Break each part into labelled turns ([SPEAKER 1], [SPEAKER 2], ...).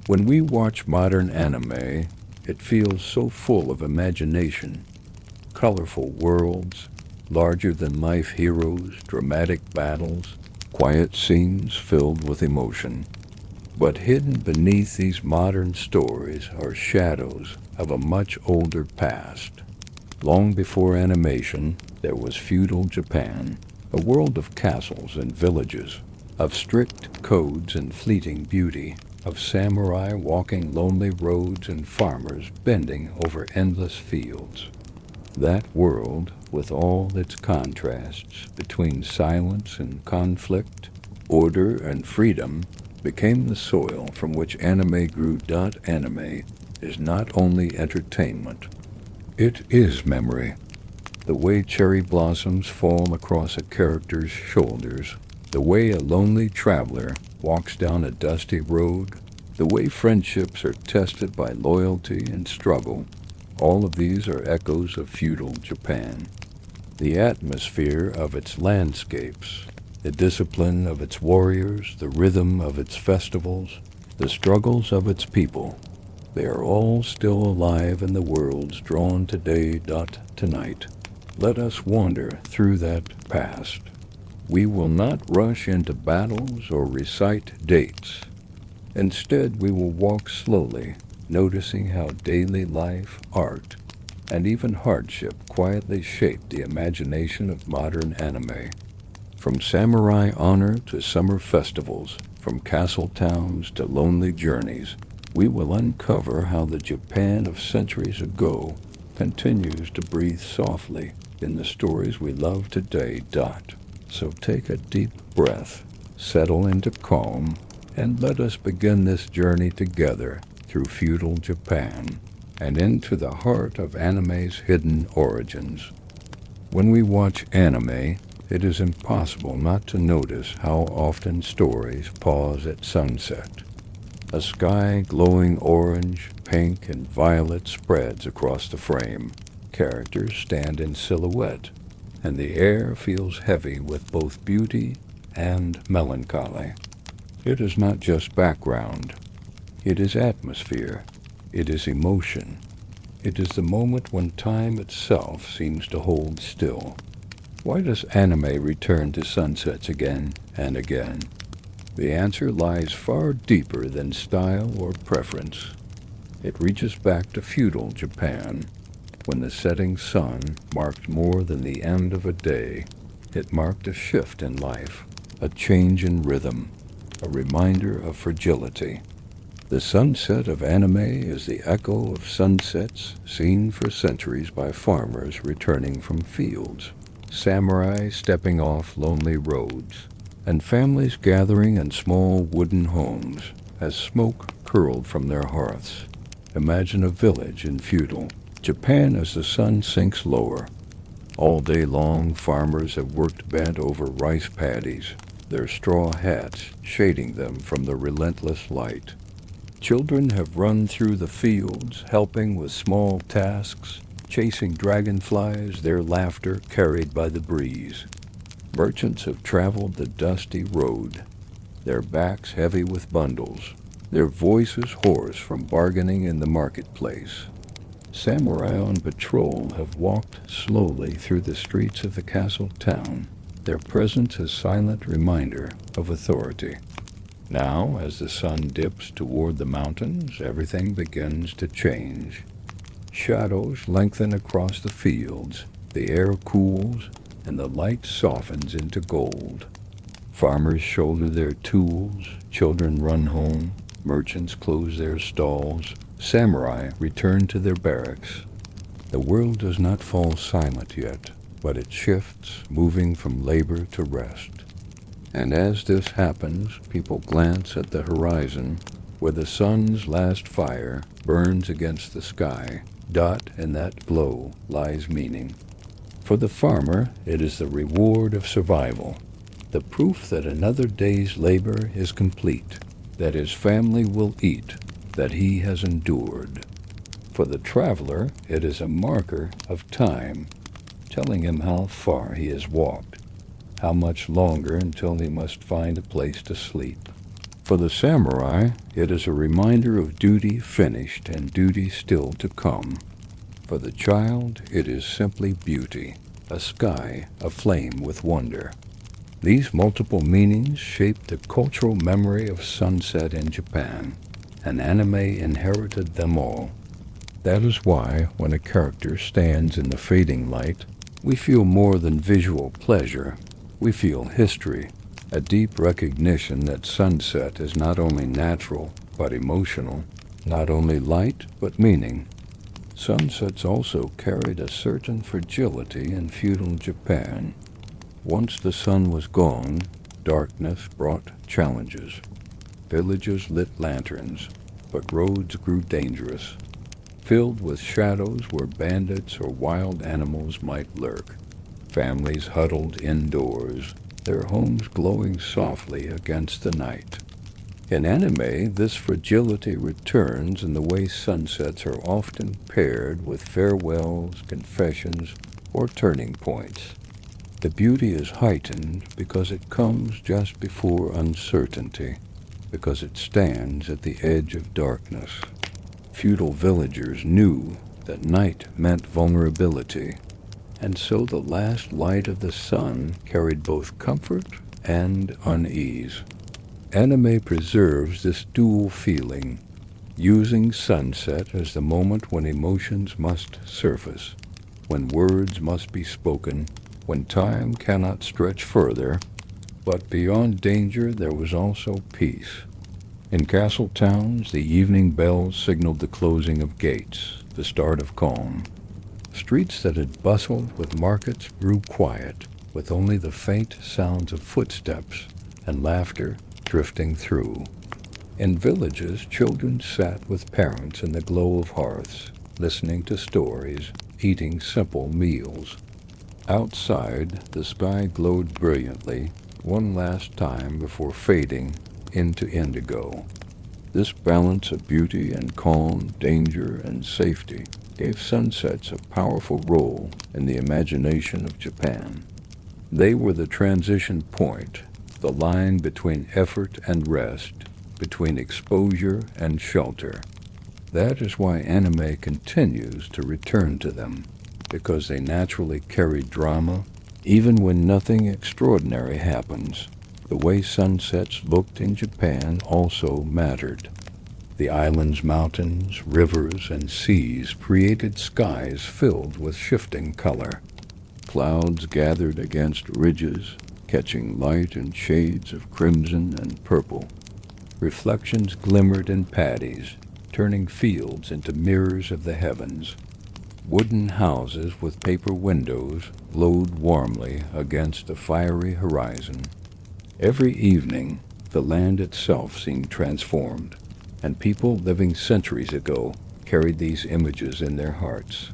[SPEAKER 1] When we watch modern anime, it feels so full of imagination, colorful worlds, larger-than-life heroes, dramatic battles, quiet scenes filled with emotion. But hidden beneath these modern stories are shadows of a much older past. Long before animation, there was feudal Japan, a world of castles and villages, of strict codes and fleeting beauty, of samurai walking lonely roads and farmers bending over endless fields. That world, with all its contrasts between silence and conflict, order and freedom, became the soil from which anime grew. Anime is not only entertainment, it is memory. The way cherry blossoms fall across a character's shoulders, the way a lonely traveler walks down a dusty road, the way friendships are tested by loyalty and struggle, all of these are echoes of feudal Japan. The atmosphere of its landscapes, the discipline of its warriors, the rhythm of its festivals, the struggles of its people, they are all still alive in the worlds drawn today. Tonight, let us wander through that past. We will not rush into battles or recite dates. Instead, we will walk slowly, noticing how daily life, art, and even hardship quietly shape the imagination of modern anime. From samurai honor to summer festivals, from castle towns to lonely journeys, we will uncover how the Japan of centuries ago continues to breathe softly in the stories we love today. So take a deep breath, settle into calm, and let us begin this journey together through feudal Japan and into the heart of anime's hidden origins. When we watch anime, it is impossible not to notice how often stories pause at sunset. A sky glowing orange, pink, and violet spreads across the frame. Characters stand in silhouette, and the air feels heavy with both beauty and melancholy. It is not just background. It is atmosphere. It is emotion. It is the moment when time itself seems to hold still. Why does anime return to sunsets again and again? The answer lies far deeper than style or preference. It reaches back to feudal Japan, when the setting sun marked more than the end of a day. It marked a shift in life, a change in rhythm, a reminder of fragility. The sunset of anime is the echo of sunsets seen for centuries by farmers returning from fields, samurai stepping off lonely roads, and families gathering in small wooden homes as smoke curled from their hearths. Imagine a village in feudal Japan as the sun sinks lower. All day long, farmers have worked bent over rice paddies, their straw hats shading them from the relentless light. Children have run through the fields, helping with small tasks, chasing dragonflies, their laughter carried by the breeze. Merchants have traveled the dusty road, their backs heavy with bundles, their voices hoarse from bargaining in the marketplace. Samurai on patrol have walked slowly through the streets of the castle town, their presence a silent reminder of authority. Now, as the sun dips toward the mountains, everything begins to change. Shadows lengthen across the fields, the air cools, and the light softens into gold. Farmers shoulder their tools, children run home, merchants close their stalls, samurai return to their barracks. The world does not fall silent yet, but it shifts, moving from labor to rest. And as this happens, people glance at the horizon, where the sun's last fire burns against the sky. In that glow lies meaning. For the farmer, it is the reward of survival, the proof that another day's labor is complete, that his family will eat, that he has endured. For the traveler, it is a marker of time, telling him how far he has walked, how much longer until he must find a place to sleep. For the samurai, it is a reminder of duty finished and duty still to come. For the child, it is simply beauty, a sky aflame with wonder. These multiple meanings shape the cultural memory of sunset in Japan, and anime inherited them all. That is why, when a character stands in the fading light, we feel more than visual pleasure. We feel history, a deep recognition that sunset is not only natural, but emotional, not only light, but meaning. Sunsets also carried a certain fragility in feudal Japan. Once the sun was gone, darkness brought challenges. Villages lit lanterns, but roads grew dangerous, filled with shadows where bandits or wild animals might lurk. Families huddled indoors, their homes glowing softly against the night. In anime, this fragility returns in the way sunsets are often paired with farewells, confessions, or turning points. The beauty is heightened because it comes just before uncertainty, because it stands at the edge of darkness. Feudal villagers knew that night meant vulnerability, and so the last light of the sun carried both comfort and unease. Anime preserves this dual feeling, using sunset as the moment when emotions must surface, when words must be spoken, when time cannot stretch further. But beyond danger there was also peace. In castle towns, the evening bells signaled the closing of gates, the start of calm. Streets that had bustled with markets grew quiet, with only the faint sounds of footsteps and laughter drifting through. In villages, children sat with parents in the glow of hearths, listening to stories, eating simple meals. Outside, the sky glowed brilliantly, one last time before fading into indigo. This balance of beauty and calm, danger and safety gave sunsets a powerful role in the imagination of Japan. They were the transition point, the line between effort and rest, between exposure and shelter. That is why anime continues to return to them, because they naturally carry drama, even when nothing extraordinary happens. The way sunsets looked in Japan also mattered. The island's mountains, rivers, and seas created skies filled with shifting color. Clouds gathered against ridges, catching light in shades of crimson and purple. Reflections glimmered in paddies, turning fields into mirrors of the heavens. Wooden houses with paper windows glowed warmly against a fiery horizon. Every evening, the land itself seemed transformed, and people living centuries ago carried these images in their hearts.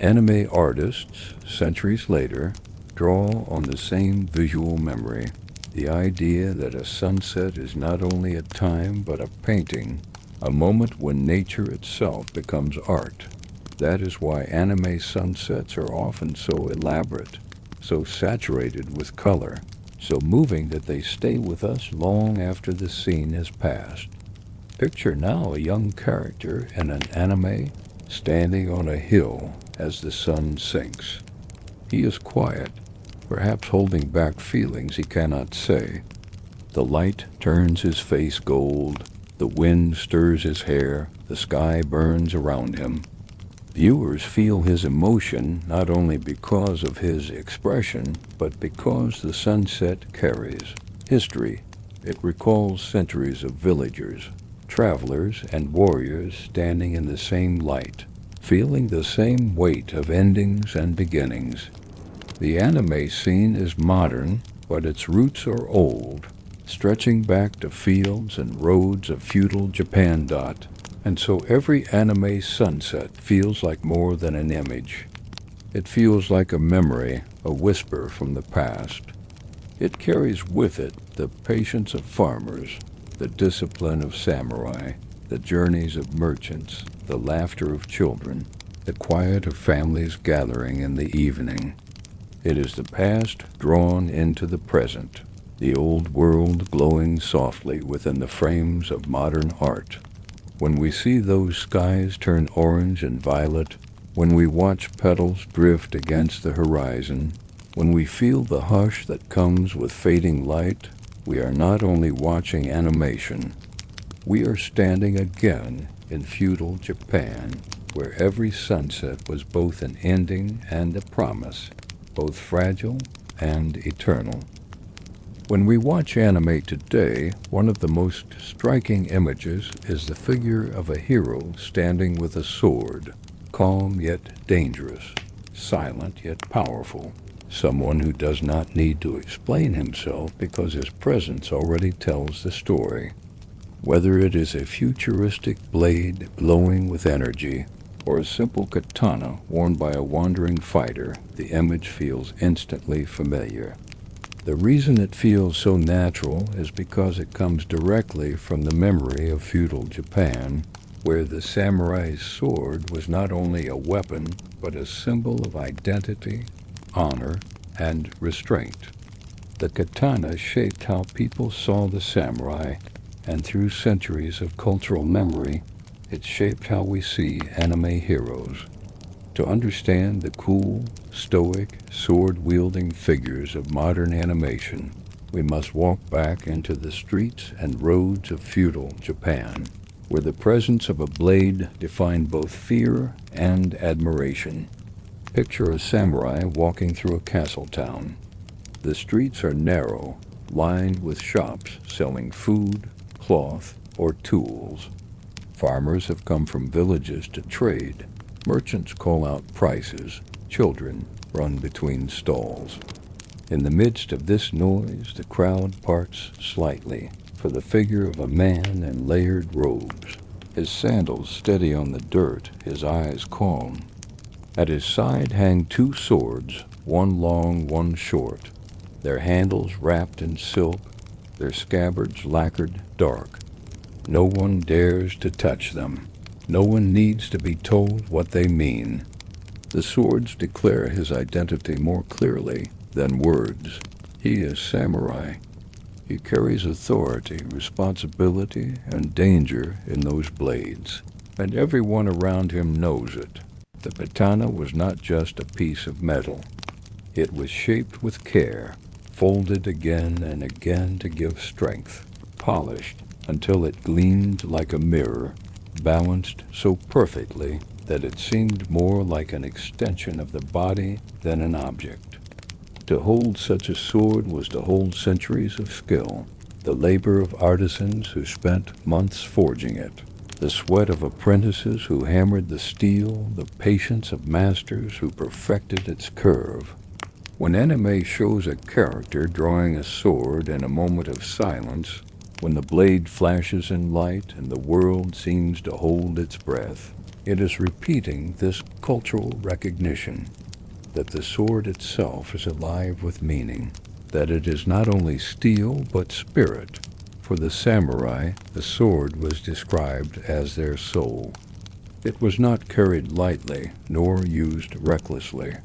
[SPEAKER 1] Anime artists, centuries later, draw on the same visual memory, the idea that a sunset is not only a time but a painting, a moment when nature itself becomes art. That is why anime sunsets are often so elaborate, so saturated with color, so moving that they stay with us long after the scene has passed. Picture now a young character in an anime standing on a hill as the sun sinks. He is quiet, perhaps holding back feelings he cannot say. The light turns his face gold, the wind stirs his hair, the sky burns around him. Viewers feel his emotion not only because of his expression, but because the sunset carries history. It recalls centuries of villagers, travelers, and warriors standing in the same light, feeling the same weight of endings and beginnings. The anime scene is modern, but its roots are old, stretching back to fields and roads of feudal Japan. And so every anime sunset feels like more than an image. It feels like a memory, a whisper from the past. It carries with it the patience of farmers, the discipline of samurai, the journeys of merchants, the laughter of children, the quiet of families gathering in the evening. It is the past drawn into the present, the old world glowing softly within the frames of modern art. When we see those skies turn orange and violet, when we watch petals drift against the horizon, when we feel the hush that comes with fading light, we are not only watching animation, we are standing again in feudal Japan, where every sunset was both an ending and a promise, both fragile and eternal. When we watch anime today, one of the most striking images is the figure of a hero standing with a sword, calm yet dangerous, silent yet powerful, someone who does not need to explain himself because his presence already tells the story. Whether it is a futuristic blade glowing with energy, or a simple katana worn by a wandering fighter, the image feels instantly familiar. The reason it feels so natural is because it comes directly from the memory of feudal Japan, where the samurai's sword was not only a weapon, but a symbol of identity, honor, and restraint. The katana shaped how people saw the samurai, and through centuries of cultural memory, it shaped how we see anime heroes. To understand the cool, stoic, sword-wielding figures of modern animation, we must walk back into the streets and roads of feudal Japan, where the presence of a blade defined both fear and admiration. Picture a samurai walking through a castle town. The streets are narrow, lined with shops selling food, cloth, or tools. Farmers have come from villages to trade. Merchants call out prices. Children run between stalls. In the midst of this noise, the crowd parts slightly for the figure of a man in layered robes. His sandals steady on the dirt, his eyes calm. At his side hang two swords, one long, one short, their handles wrapped in silk, their scabbards lacquered dark. No one dares to touch them. No one needs to be told what they mean. The swords declare his identity more clearly than words. He is samurai. He carries authority, responsibility, and danger in those blades, and everyone around him knows it. The katana was not just a piece of metal. It was shaped with care, folded again and again to give strength, polished until it gleamed like a mirror, balanced so perfectly that it seemed more like an extension of the body than an object. To hold such a sword was to hold centuries of skill, the labor of artisans who spent months forging it, the sweat of apprentices who hammered the steel, the patience of masters who perfected its curve. When anime shows a character drawing a sword in a moment of silence, when the blade flashes in light and the world seems to hold its breath, it is repeating this cultural recognition that the sword itself is alive with meaning, that it is not only steel but spirit. For the samurai, the sword was described as their soul. It was not carried lightly nor used recklessly.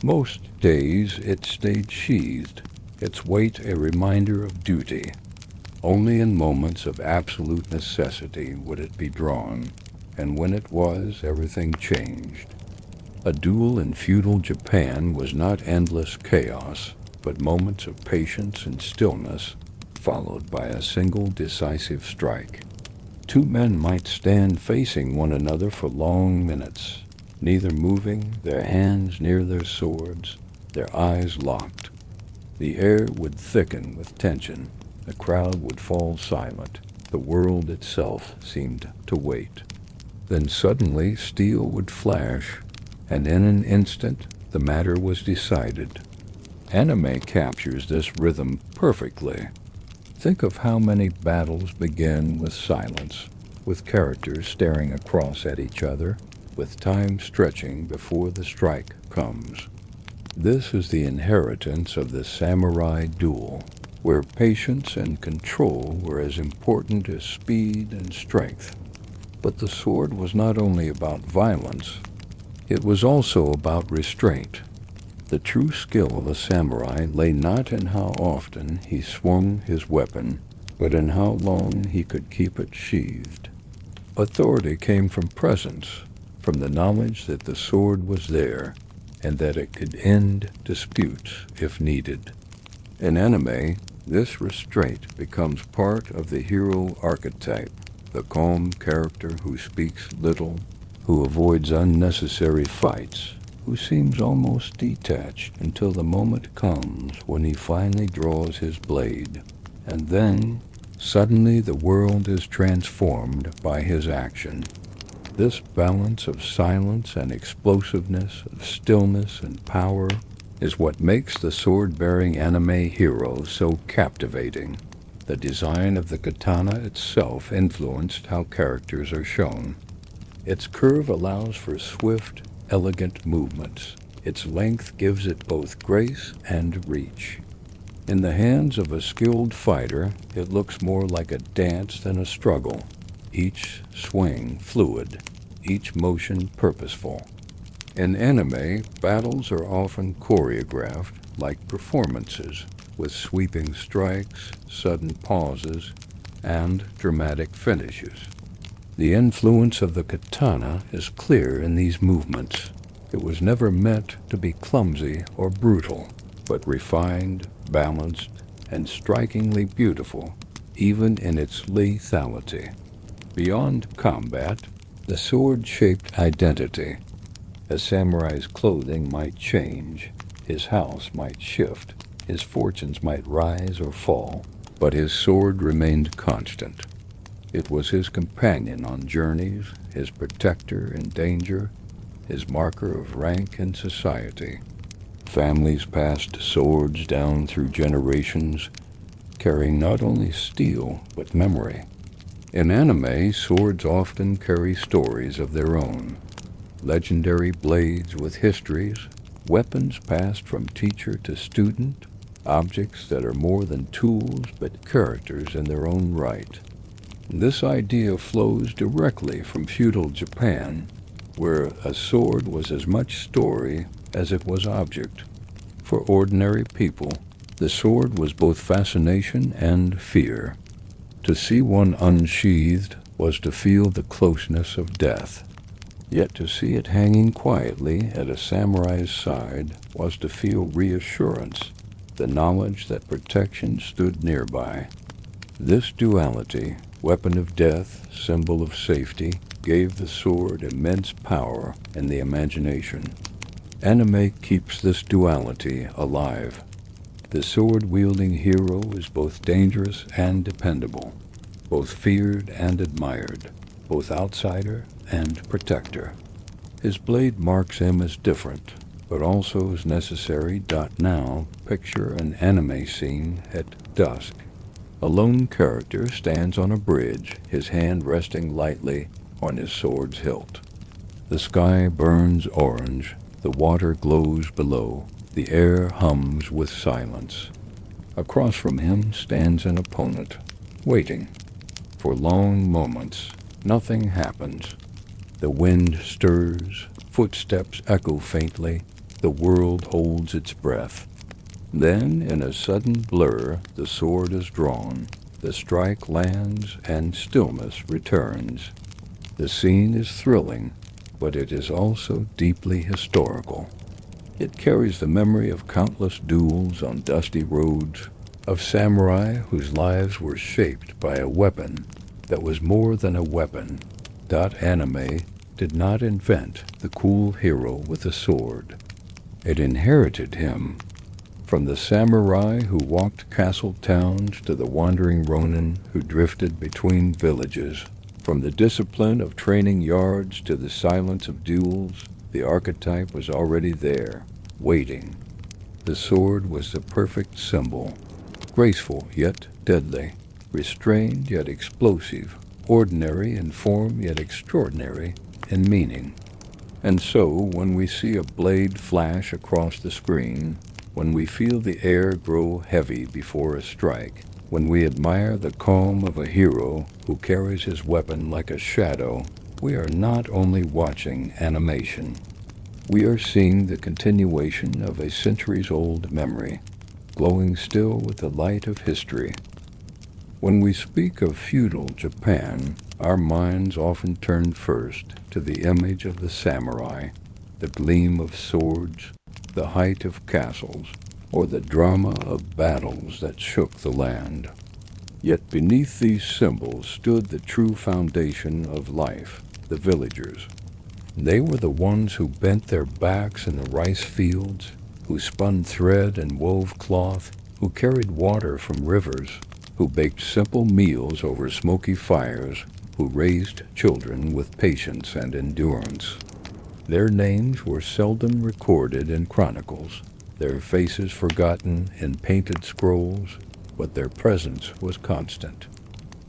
[SPEAKER 1] Most days it stayed sheathed, its weight a reminder of duty. Only in moments of absolute necessity would it be drawn, and when it was, everything changed. A duel in feudal Japan was not endless chaos, but moments of patience and stillness, followed by a single decisive strike. Two men might stand facing one another for long minutes, neither moving, their hands near their swords, their eyes locked. The air would thicken with tension. The crowd would fall silent. The world itself seemed to wait. Then suddenly steel would flash, and in an instant the matter was decided. Anime captures this rhythm perfectly. Think of how many battles begin with silence, with characters staring across at each other, with time stretching before the strike comes. This is the inheritance of the samurai duel, where patience and control were as important as speed and strength. But the sword was not only about violence, it was also about restraint. The true skill of a samurai lay not in how often he swung his weapon, but in how long he could keep it sheathed. Authority came from presence, from the knowledge that the sword was there, and that it could end disputes if needed. In anime, this restraint becomes part of the hero archetype, the calm character who speaks little, who avoids unnecessary fights, who seems almost detached until the moment comes when he finally draws his blade, and then suddenly the world is transformed by his action. This balance of silence and explosiveness, of stillness and power, is what makes the sword-bearing anime hero so captivating. The design of the katana itself influenced how characters are shown. Its curve allows for swift, elegant movements. Its length gives it both grace and reach. In the hands of a skilled fighter, it looks more like a dance than a struggle, each swing fluid, each motion purposeful. In anime, battles are often choreographed like performances, with sweeping strikes, sudden pauses, and dramatic finishes. The influence of the katana is clear in these movements. It was never meant to be clumsy or brutal, but refined, balanced, and strikingly beautiful, even in its lethality. Beyond combat, the sword shaped identity. A samurai's clothing might change, his house might shift, his fortunes might rise or fall, but his sword remained constant. It was his companion on journeys, his protector in danger, his marker of rank in society. Families passed swords down through generations, carrying not only steel but memory. In anime, swords often carry stories of their own. Legendary blades with histories, weapons passed from teacher to student, objects that are more than tools but characters in their own right. This idea flows directly from feudal Japan, where a sword was as much story as it was object. For ordinary people, the sword was both fascination and fear. To see one unsheathed was to feel the closeness of death. Yet to see it hanging quietly at a samurai's side was to feel reassurance, the knowledge that protection stood nearby. This duality, weapon of death, symbol of safety, gave the sword immense power in the imagination. Anime keeps this duality alive. The sword-wielding hero is both dangerous and dependable, both feared and admired, both outsider and protector. His blade marks him as different, but also as necessary. Now, picture an anime scene at dusk. A lone character stands on a bridge, his hand resting lightly on his sword's hilt. The sky burns orange, the water glows below, the air hums with silence. Across from him stands an opponent, waiting. For long moments, nothing happens. The wind stirs, footsteps echo faintly, the world holds its breath. Then, in a sudden blur, the sword is drawn, the strike lands, and stillness returns. The scene is thrilling, but it is also deeply historical. It carries the memory of countless duels on dusty roads, of samurai whose lives were shaped by a weapon that was more than a weapon. Anime did not invent the cool hero with a sword. It inherited him. From the samurai who walked castle towns to the wandering ronin who drifted between villages, from the discipline of training yards to the silence of duels, the archetype was already there, waiting. The sword was the perfect symbol, graceful yet deadly, restrained yet explosive, ordinary in form yet extraordinary in meaning. And so, when we see a blade flash across the screen, when we feel the air grow heavy before a strike, when we admire the calm of a hero who carries his weapon like a shadow, we are not only watching animation. We are seeing the continuation of a centuries-old memory, glowing still with the light of history. When we speak of feudal Japan, our minds often turn first to the image of the samurai, the gleam of swords, the height of castles, or the drama of battles that shook the land. Yet beneath these symbols stood the true foundation of life, the villagers. They were the ones who bent their backs in the rice fields, who spun thread and wove cloth, who carried water from rivers, who baked simple meals over smoky fires, who raised children with patience and endurance. Their names were seldom recorded in chronicles, their faces forgotten in painted scrolls, but their presence was constant.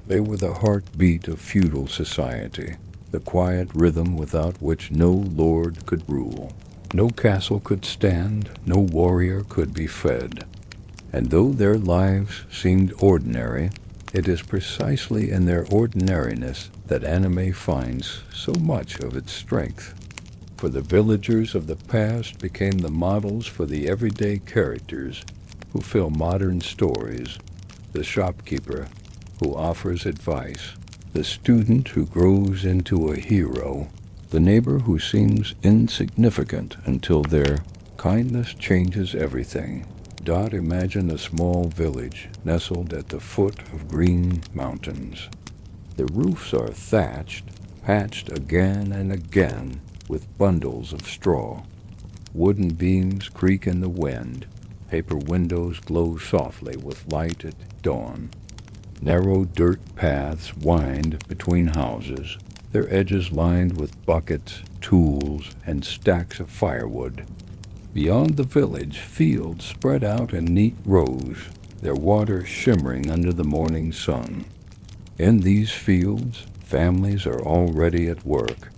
[SPEAKER 1] They were the heartbeat of feudal society, the quiet rhythm without which no lord could rule. No castle could stand, no warrior could be fed. And though their lives seemed ordinary, it is precisely in their ordinariness that anime finds so much of its strength. For the villagers of the past became the models for the everyday characters who fill modern stories, the shopkeeper who offers advice, the student who grows into a hero, the neighbor who seems insignificant until their kindness changes everything. Imagine a small village nestled at the foot of green mountains. The roofs are thatched, patched again and again with bundles of straw. Wooden beams creak in the wind. Paper windows glow softly with light at dawn. Narrow dirt paths wind between houses, their edges lined with buckets, tools, and stacks of firewood. Beyond the village, fields spread out in neat rows, their water shimmering under the morning sun. In these fields, families are already at work.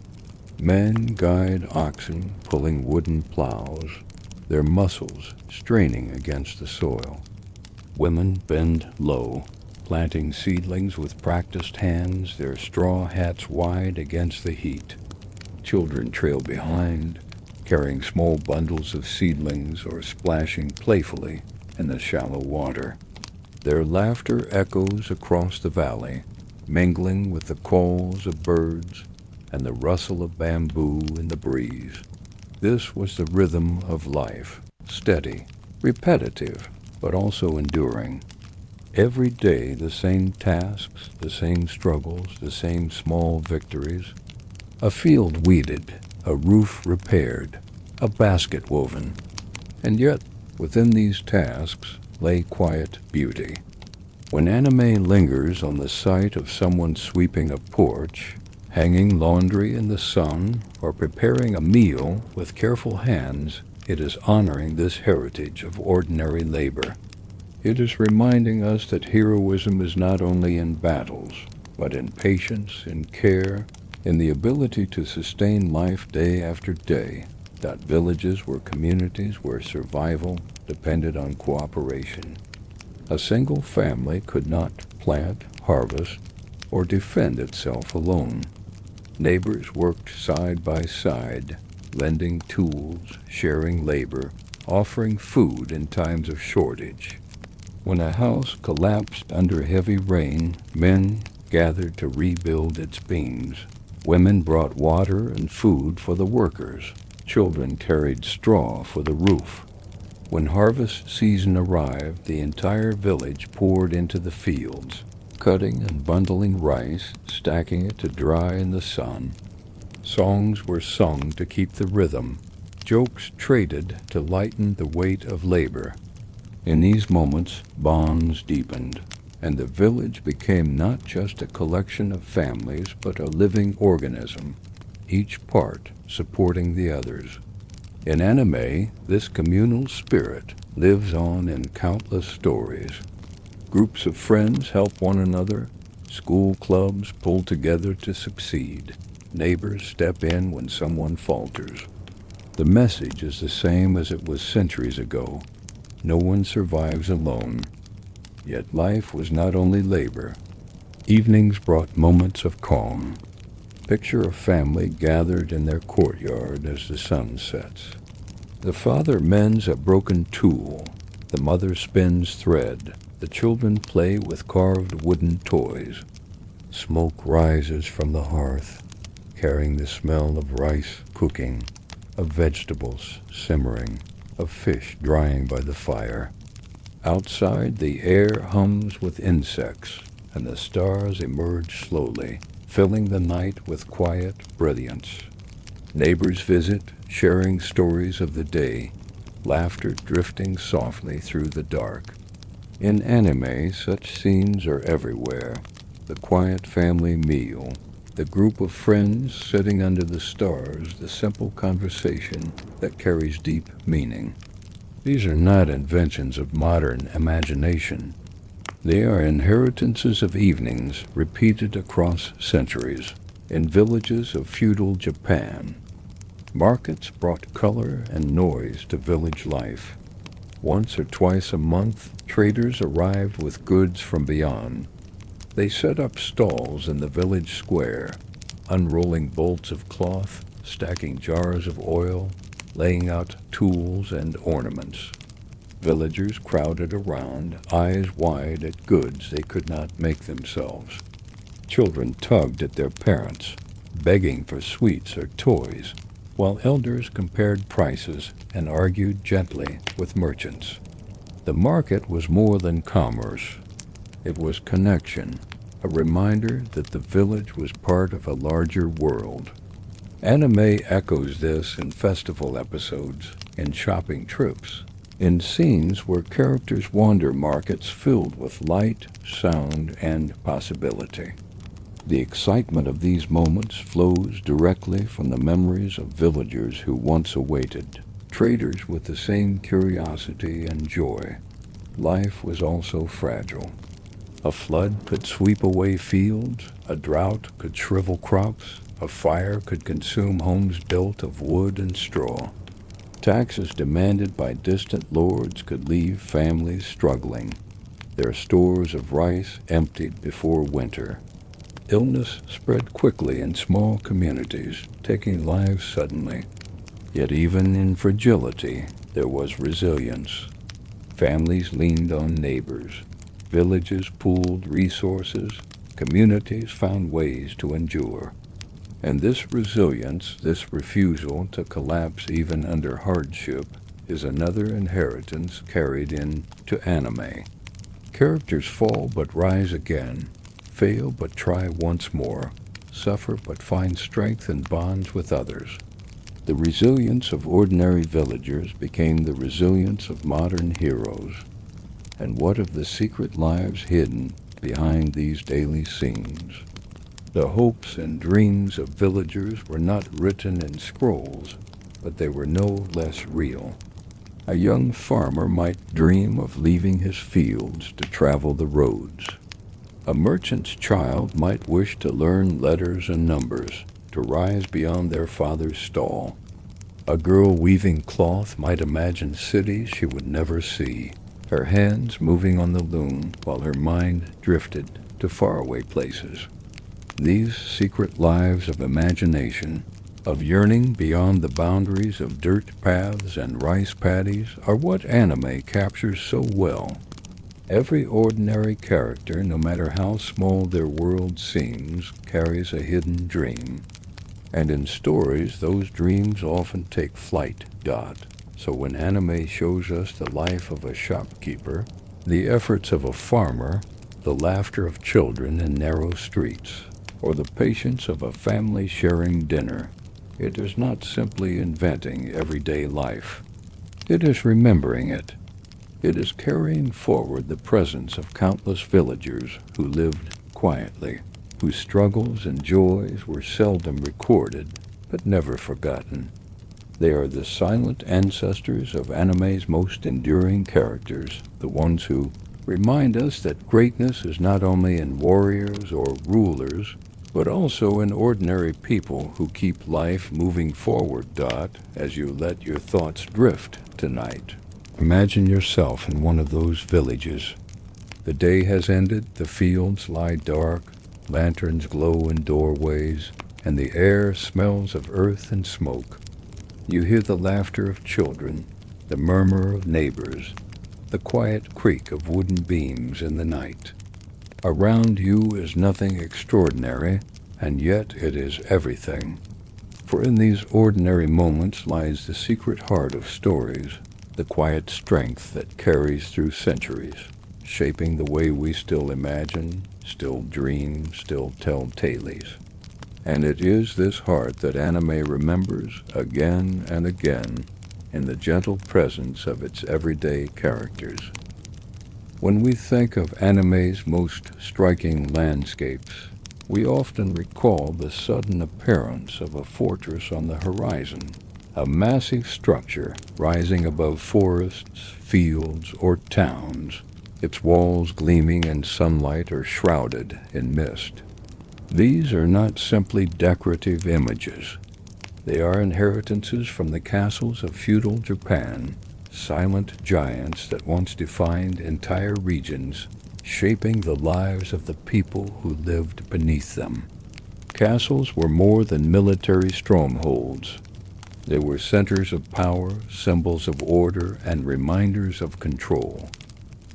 [SPEAKER 1] Men guide oxen pulling wooden plows, their muscles straining against the soil. Women bend low, planting seedlings with practiced hands, their straw hats wide against the heat. Children trail behind, carrying small bundles of seedlings or splashing playfully in the shallow water. Their laughter echoes across the valley, mingling with the calls of birds and the rustle of bamboo in the breeze. This was the rhythm of life, steady, repetitive, but also enduring. Every day the same tasks, the same struggles, the same small victories. A field weeded, a roof repaired, a basket woven. And yet, within these tasks lay quiet beauty. When anime lingers on the site of someone sweeping a porch, hanging laundry in the sun, or preparing a meal with careful hands, it is honoring this heritage of ordinary labor. It is reminding us that heroism is not only in battles, but in patience, in care, in the ability to sustain life day after day, that villages were communities where survival depended on cooperation. A single family could not plant, harvest, or defend itself alone. Neighbors worked side by side, lending tools, sharing labor, offering food in times of shortage. When a house collapsed under heavy rain, men gathered to rebuild its beams. Women brought water and food for the workers. Children carried straw for the roof. When harvest season arrived, the entire village poured into the fields, cutting and bundling rice, stacking it to dry in the sun. Songs were sung to keep the rhythm, jokes traded to lighten the weight of labor. In these moments, bonds deepened, and the village became not just a collection of families, but a living organism, each part supporting the others. In anime, this communal spirit lives on in countless stories. Groups of friends help one another, school clubs pull together to succeed, neighbors step in when someone falters. The message is the same as it was centuries ago. No one survives alone. Yet life was not only labor. Evenings brought moments of calm. Picture a family gathered in their courtyard as the sun sets. The father mends a broken tool, the mother spins thread, the children play with carved wooden toys. Smoke rises from the hearth, carrying the smell of rice cooking, of vegetables simmering, of fish drying by the fire. Outside, the air hums with insects, and the stars emerge slowly, filling the night with quiet brilliance. Neighbors visit, sharing stories of the day, laughter drifting softly through the dark. In anime, such scenes are everywhere. The quiet family meal, the group of friends sitting under the stars, the simple conversation that carries deep meaning. These are not inventions of modern imagination. They are inheritances of evenings repeated across centuries in villages of feudal Japan. Markets brought color and noise to village life. Once or twice a month, traders arrived with goods from beyond. They set up stalls in the village square, unrolling bolts of cloth, stacking jars of oil, laying out tools and ornaments. Villagers crowded around, eyes wide at goods they could not make themselves. Children tugged at their parents, begging for sweets or toys, while elders compared prices and argued gently with merchants. The market was more than commerce. It was connection, a reminder that the village was part of a larger world. Anime echoes this in festival episodes, in shopping trips, in scenes where characters wander markets filled with light, sound, and possibility. The excitement of these moments flows directly from the memories of villagers who once awaited, traders with the same curiosity and joy. Life was also fragile. A flood could sweep away fields, a drought could shrivel crops, a fire could consume homes built of wood and straw. Taxes demanded by distant lords could leave families struggling, their stores of rice emptied before winter. Illness spread quickly in small communities, taking lives suddenly. Yet even in fragility, there was resilience. Families leaned on neighbors. Villages pooled resources. Communities found ways to endure. And this resilience, this refusal to collapse even under hardship, is another inheritance carried into anime. Characters fall but rise again, fail but try once more, suffer but find strength in bonds with others. The resilience of ordinary villagers became the resilience of modern heroes. And what of the secret lives hidden behind these daily scenes? The hopes and dreams of villagers were not written in scrolls, but they were no less real. A young farmer might dream of leaving his fields to travel the roads. A merchant's child might wish to learn letters and numbers, to rise beyond their father's stall. A girl weaving cloth might imagine cities she would never see, her hands moving on the loom while her mind drifted to faraway places. These secret lives of imagination, of yearning beyond the boundaries of dirt paths and rice paddies, are what anime captures so well. Every ordinary character, no matter how small their world seems, carries a hidden dream. And in stories, those dreams often take flight. So when anime shows us the life of a shopkeeper, the efforts of a farmer, the laughter of children in narrow streets, or the patience of a family sharing dinner, it is not simply inventing everyday life. It is remembering it. It is carrying forward the presence of countless villagers who lived quietly, whose struggles and joys were seldom recorded, but never forgotten. They are the silent ancestors of anime's most enduring characters, the ones who remind us that greatness is not only in warriors or rulers, but also in ordinary people who keep life moving forward. As you let your thoughts drift tonight. Imagine yourself in one of those villages. The day has ended, the fields lie dark, lanterns glow in doorways, and the air smells of earth and smoke. You hear the laughter of children, the murmur of neighbors, the quiet creak of wooden beams in the night. Around you is nothing extraordinary, and yet it is everything. For in these ordinary moments lies the secret heart of stories, the quiet strength that carries through centuries, shaping the way we still imagine, still dream, still tell tales. And it is this heart that anime remembers again and again in the gentle presence of its everyday characters. When we think of anime's most striking landscapes, we often recall the sudden appearance of a fortress on the horizon, a massive structure rising above forests, fields, or towns, its walls gleaming in sunlight or shrouded in mist. These are not simply decorative images. They are inheritances from the castles of feudal Japan, silent giants that once defined entire regions, shaping the lives of the people who lived beneath them. Castles were more than military strongholds. They were centers of power, symbols of order, and reminders of control.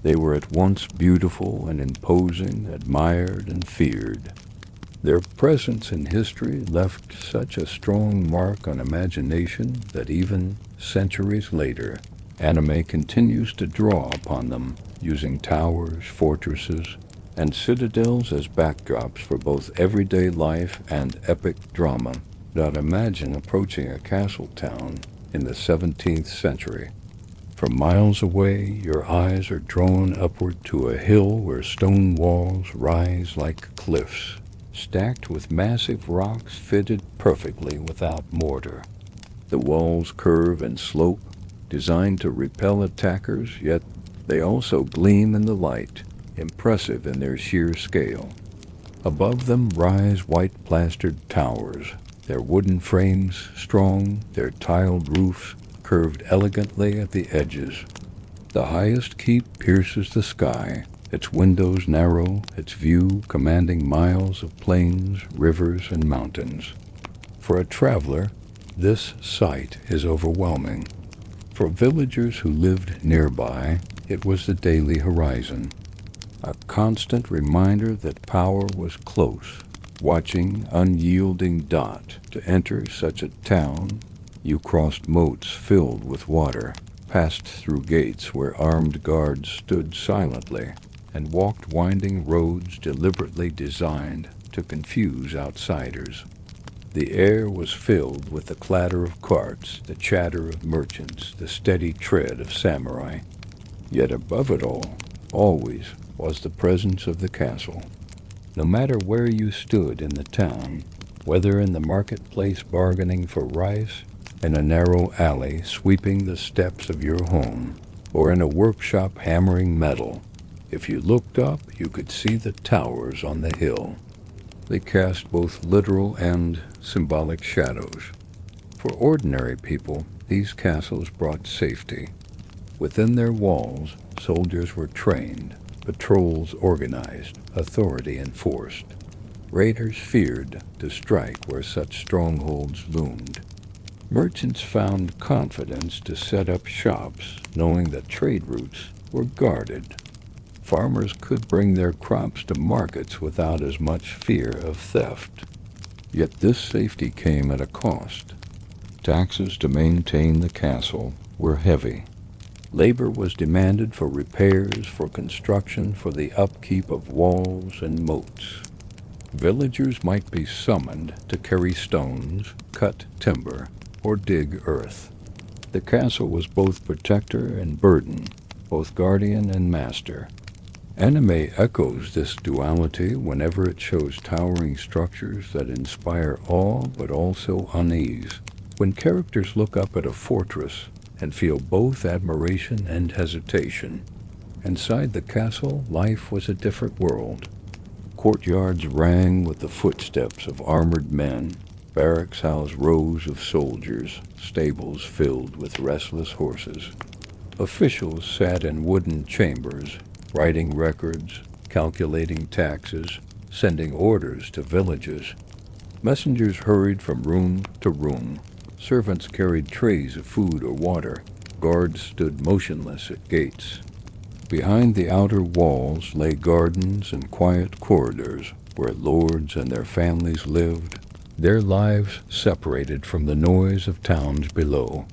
[SPEAKER 1] They were at once beautiful and imposing, admired and feared. Their presence in history left such a strong mark on imagination that even centuries later, anime continues to draw upon them, using towers, fortresses, and citadels as backdrops for both everyday life and epic drama. Now imagine approaching a castle town in the 17th century. From miles away, your eyes are drawn upward to a hill where stone walls rise like cliffs, stacked with massive rocks fitted perfectly without mortar. The walls curve and slope, designed to repel attackers, yet they also gleam in the light, impressive in their sheer scale. Above them rise white-plastered towers, their wooden frames strong, their tiled roofs curved elegantly at the edges. The highest keep pierces the sky, its windows narrow, its view commanding miles of plains, rivers, and mountains. For a traveler, this sight is overwhelming. For villagers who lived nearby, it was the daily horizon, a constant reminder that power was close. Watching unyielding dot to enter such a town, you crossed moats filled with water, passed through gates where armed guards stood silently, and walked winding roads deliberately designed to confuse outsiders. The air was filled with the clatter of carts, the chatter of merchants, the steady tread of samurai. Yet above it all, always, was the presence of the castle. No matter where you stood in the town, whether in the marketplace bargaining for rice, in a narrow alley sweeping the steps of your home, or in a workshop hammering metal, if you looked up, you could see the towers on the hill. They cast both literal and symbolic shadows. For ordinary people, these castles brought safety. Within their walls, soldiers were trained, patrols organized, authority enforced. Raiders feared to strike where such strongholds loomed. Merchants found confidence to set up shops, knowing that trade routes were guarded. Farmers could bring their crops to markets without as much fear of theft. Yet this safety came at a cost. Taxes to maintain the castle were heavy. Labor was demanded for repairs, for construction, for the upkeep of walls and moats. Villagers might be summoned to carry stones, cut timber, or dig earth. The castle was both protector and burden, both guardian and master. Anime echoes this duality whenever it shows towering structures that inspire awe but also unease. When characters look up at a fortress and feel both admiration and hesitation. Inside the castle, life was a different world. Courtyards rang with the footsteps of armored men. Barracks housed rows of soldiers, stables filled with restless horses. Officials sat in wooden chambers, writing records, calculating taxes, sending orders to villages. Messengers hurried from room to room. Servants carried trays of food or water. Guards stood motionless at gates. Behind the outer walls lay gardens and quiet corridors where lords and their families lived, their lives separated from the noise of towns below.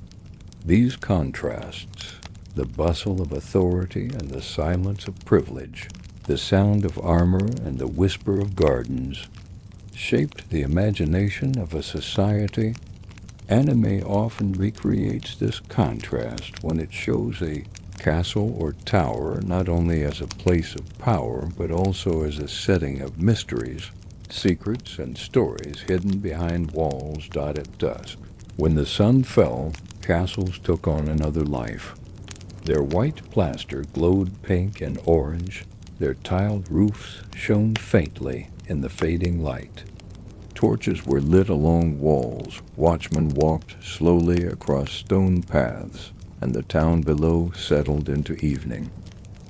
[SPEAKER 1] These contrasts, the bustle of authority and the silence of privilege, the sound of armor and the whisper of gardens, shaped the imagination of a society. Anime often recreates this contrast when it shows a castle or tower not only as a place of power but also as a setting of mysteries, secrets, and stories hidden behind walls dotted dusk. When the sun fell, castles took on another life. Their white plaster glowed pink and orange. Their tiled roofs shone faintly in the fading light. Torches were lit along walls. Watchmen walked slowly across stone paths, and the town below settled into evening.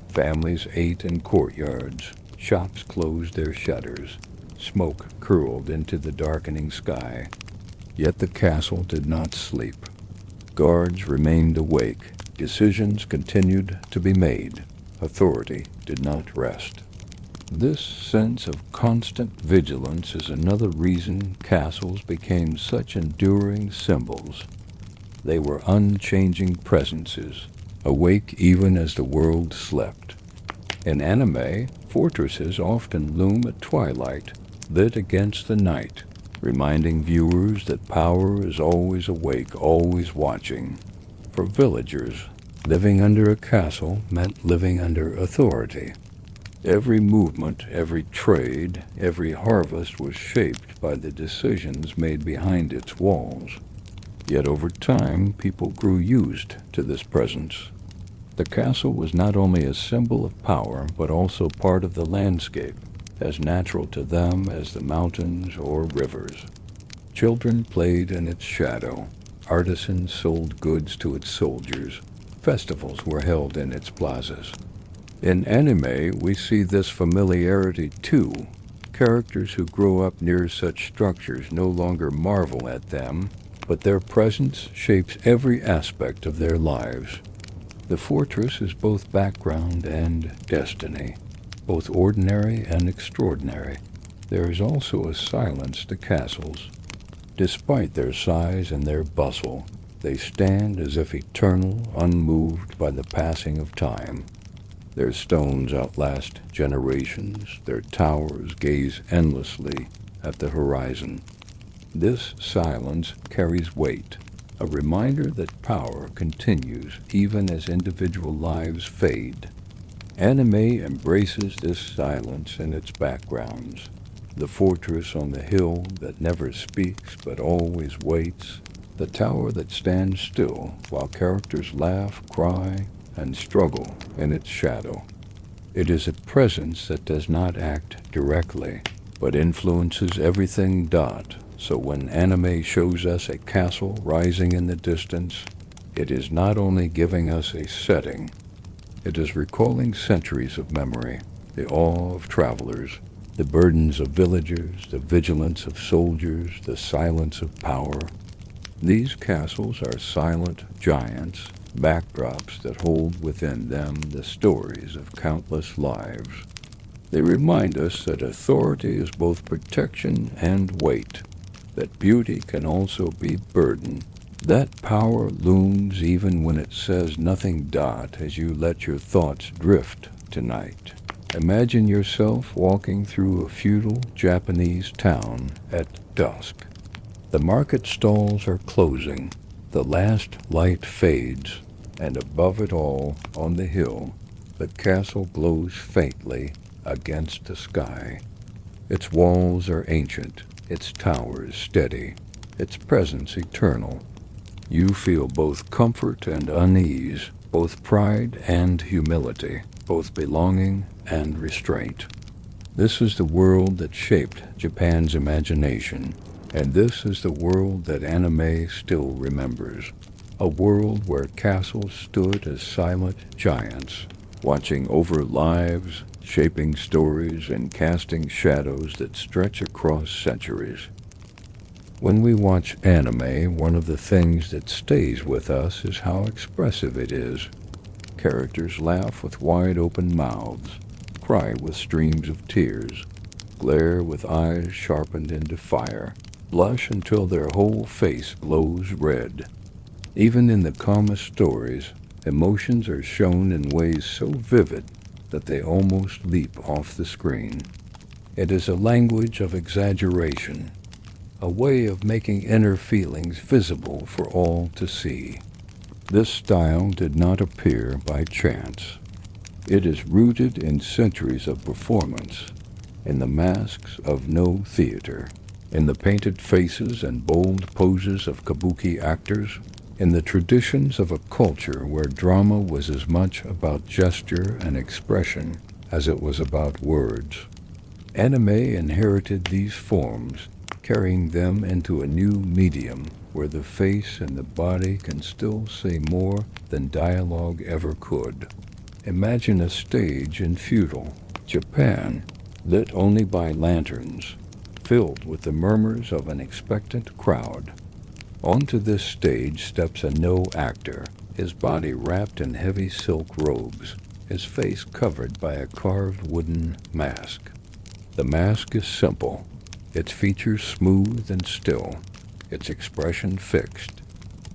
[SPEAKER 1] Families ate in courtyards. Shops closed their shutters. Smoke curled into the darkening sky. Yet the castle did not sleep. Guards remained awake. Decisions continued to be made. Authority did not rest. This sense of constant vigilance is another reason castles became such enduring symbols. They were unchanging presences, awake even as the world slept. In anime, fortresses often loom at twilight, lit against the night, reminding viewers that power is always awake, always watching. For villagers, living under a castle meant living under authority. Every movement, every trade, every harvest was shaped by the decisions made behind its walls. Yet over time, people grew used to this presence. The castle was not only a symbol of power, but also part of the landscape, as natural to them as the mountains or rivers. Children played in its shadow. Artisans sold goods to its soldiers. Festivals were held in its plazas. In anime, we see this familiarity too. Characters who grow up near such structures no longer marvel at them, but their presence shapes every aspect of their lives. The fortress is both background and destiny, both ordinary and extraordinary. There is also a silence to castles. Despite their size and their bustle, they stand as if eternal, unmoved by the passing of time. Their stones outlast generations. Their towers gaze endlessly at the horizon. This silence carries weight, a reminder that power continues even as individual lives fade. Anime embraces this silence in its backgrounds. The fortress on the hill that never speaks but always waits. The tower that stands still while characters laugh, cry, and struggle in its shadow. It is a presence that does not act directly, but influences everything. So when anime shows us a castle rising in the distance, it is not only giving us a setting, it is recalling centuries of memory, the awe of travelers, the burdens of villagers, the vigilance of soldiers, the silence of power. These castles are silent giants, backdrops that hold within them the stories of countless lives. They remind us that authority is both protection and weight, that beauty can also be burden, that power looms even when it says nothing. As you let your thoughts drift tonight. Imagine yourself walking through a feudal Japanese town at dusk. The market stalls are closing, the last light fades, and above it all, on the hill, the castle glows faintly against the sky. Its walls are ancient, its towers steady, its presence eternal. You feel both comfort and unease, both pride and humility, both belonging and restraint. This is the world that shaped Japan's imagination, and this is the world that anime still remembers. A world where castles stood as silent giants, watching over lives, shaping stories, and casting shadows that stretch across centuries. When we watch anime, one of the things that stays with us is how expressive it is. Characters laugh with wide open mouths, cry with streams of tears, glare with eyes sharpened into fire, blush until their whole face glows red. Even in the calmest stories, emotions are shown in ways so vivid that they almost leap off the screen. It is a language of exaggeration, a way of making inner feelings visible for all to see. This style did not appear by chance. It is rooted in centuries of performance, in the masks of no theater, in the painted faces and bold poses of kabuki actors, in the traditions of a culture where drama was as much about gesture and expression as it was about words. Anime inherited these forms, carrying them into a new medium where the face and the body can still say more than dialogue ever could. Imagine a stage in feudal Japan, lit only by lanterns, filled with the murmurs of an expectant crowd. Onto this stage steps a no-actor, his body wrapped in heavy silk robes, his face covered by a carved wooden mask. The mask is simple, its features smooth and still, its expression fixed.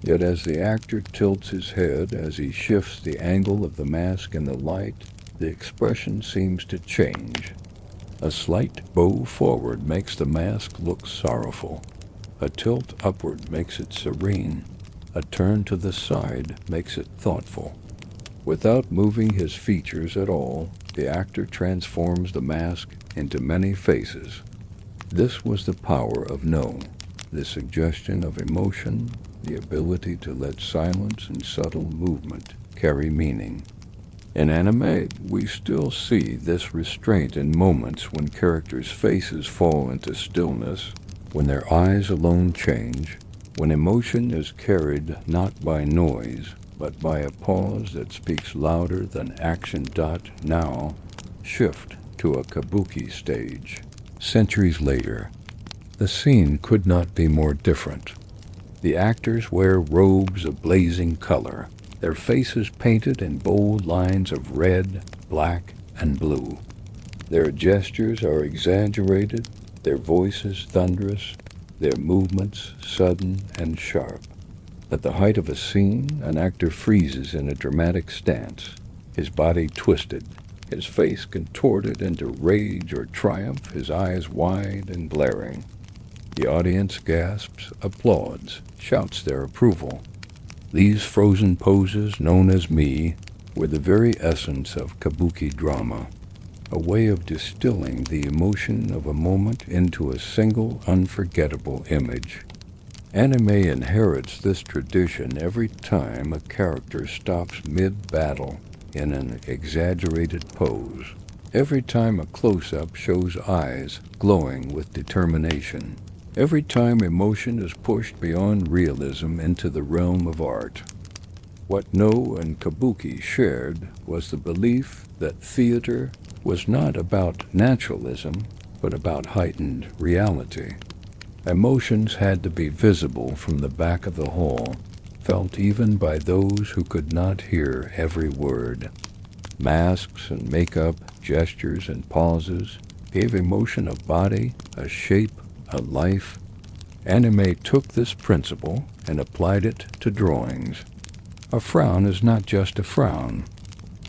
[SPEAKER 1] Yet as the actor tilts his head as he shifts the angle of the mask in the light, the expression seems to change. A slight bow forward makes the mask look sorrowful. A tilt upward makes it serene. A turn to the side makes it thoughtful. Without moving his features at all, the actor transforms the mask into many faces. This was the power of no, the suggestion of emotion, the ability to let silence and subtle movement carry meaning. In anime, we still see this restraint in moments when characters' faces fall into stillness, when their eyes alone change, when emotion is carried not by noise, but by a pause that speaks louder than action. Now, shift to a kabuki stage. Centuries later, the scene could not be more different. The actors wear robes of blazing color, their faces painted in bold lines of red, black, and blue. Their gestures are exaggerated, their voices thunderous, their movements sudden and sharp. At the height of a scene, an actor freezes in a dramatic stance, his body twisted, his face contorted into rage or triumph, his eyes wide and glaring. The audience gasps, applauds, shouts their approval. These frozen poses, known as mi, were the very essence of kabuki drama, a way of distilling the emotion of a moment into a single unforgettable image. Anime inherits this tradition every time a character stops mid-battle in an exaggerated pose, every time a close-up shows eyes glowing with determination, every time emotion is pushed beyond realism into the realm of art. What No and Kabuki shared was the belief that theater was not about naturalism, but about heightened reality. Emotions had to be visible from the back of the hall, felt even by those who could not hear every word. Masks and makeup, gestures and pauses gave emotion a body, a shape, a life. Anime took this principle and applied it to drawings. A frown is not just a frown.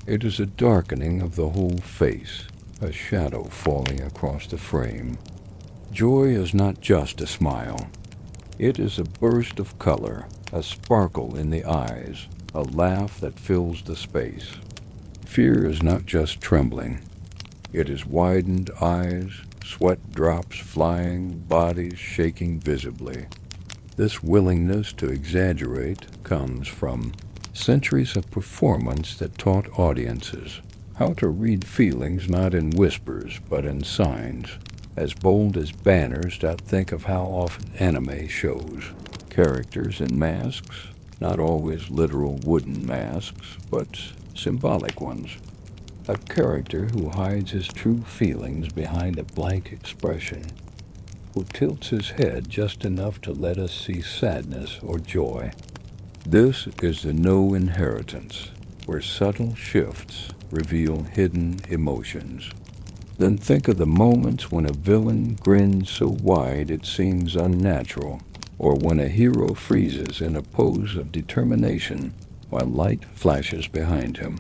[SPEAKER 1] It is a darkening of the whole face, a shadow falling across the frame. Joy is not just a smile. It is a burst of color, a sparkle in the eyes, a laugh that fills the space. Fear is not just trembling. It is widened eyes, sweat drops flying, bodies shaking visibly. This willingness to exaggerate comes from centuries of performance that taught audiences how to read feelings not in whispers but in signs, as bold as banners that think of how often anime shows characters in masks, not always literal wooden masks, but symbolic ones. A character who hides his true feelings behind a blank expression. who tilts his head just enough to let us see sadness or joy. This is the no inheritance, where subtle shifts reveal hidden emotions. Then think of the moments when a villain grins so wide it seems unnatural, or when a hero freezes in a pose of determination while light flashes behind him.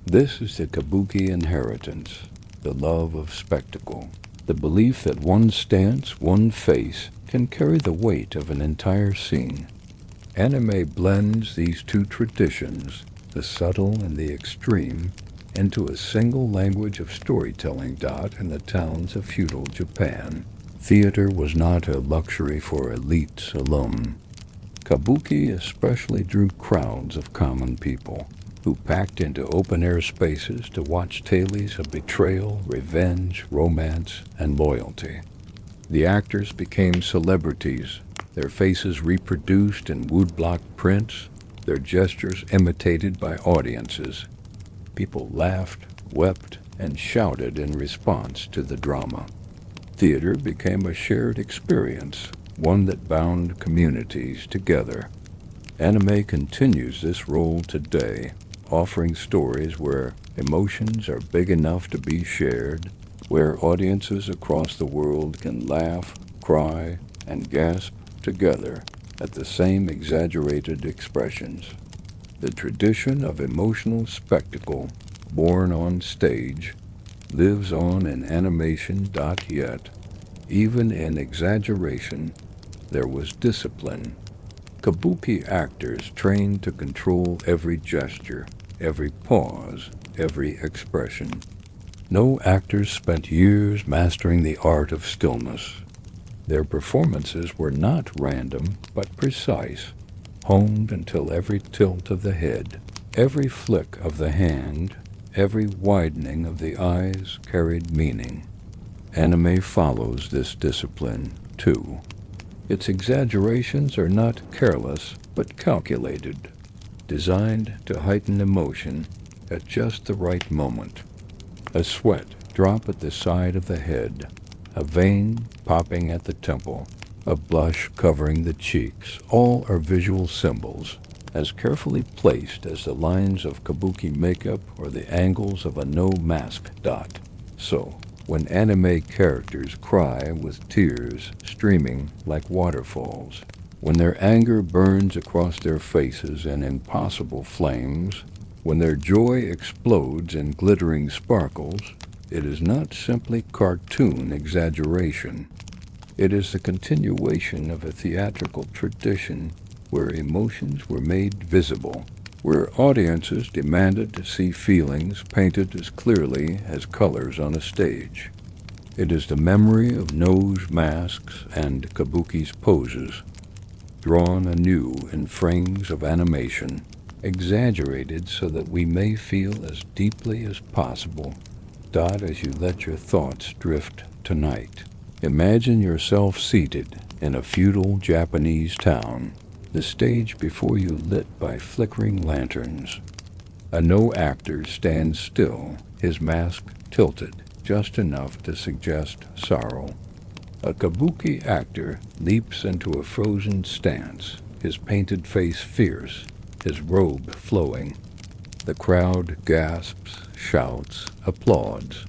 [SPEAKER 1] This is the kabuki inheritance, the love of spectacle, the belief that one stance, one face, can carry the weight of an entire scene. Anime blends these two traditions, the subtle and the extreme, into a single language of storytelling. In the towns of feudal Japan, theater was not a luxury for elites alone. Kabuki especially drew crowds of common people who packed into open-air spaces to watch tales of betrayal, revenge, romance, and loyalty. The actors became celebrities, their faces reproduced in woodblock prints, their gestures imitated by audiences. People laughed, wept, and shouted in response to the drama. Theater became a shared experience, one that bound communities together. Anime continues this role today, offering stories where emotions are big enough to be shared, where audiences across the world can laugh, cry, and gasp together at the same exaggerated expressions. The tradition of emotional spectacle, born on stage, lives on in animation. Yet, even in exaggeration, there was discipline. Kabuki actors trained to control every gesture, every pause, every expression. No actors spent years mastering the art of stillness. Their performances were not random, but precise, honed until every tilt of the head, every flick of the hand, every widening of the eyes carried meaning. Anime follows this discipline, too. Its exaggerations are not careless, but calculated, designed to heighten emotion at just the right moment. A sweat drop at the side of the head, a vein popping at the temple, a blush covering the cheeks, all are visual symbols, as carefully placed as the lines of kabuki makeup or the angles of a no-mask dot. So, when anime characters cry with tears streaming like waterfalls, when their anger burns across their faces in impossible flames, when their joy explodes in glittering sparkles, it is not simply cartoon exaggeration. It is the continuation of a theatrical tradition where emotions were made visible, where audiences demanded to see feelings painted as clearly as colors on a stage. It is the memory of nose masks and kabuki's poses, drawn anew in frames of animation, exaggerated so that we may feel as deeply as possible. As you let your thoughts drift tonight, imagine yourself seated in a feudal Japanese town, the stage before you lit by flickering lanterns. A no-actor stands still, his mask tilted just enough to suggest sorrow. A kabuki actor leaps into a frozen stance, his painted face fierce, his robe flowing. The crowd gasps, shouts, applauds.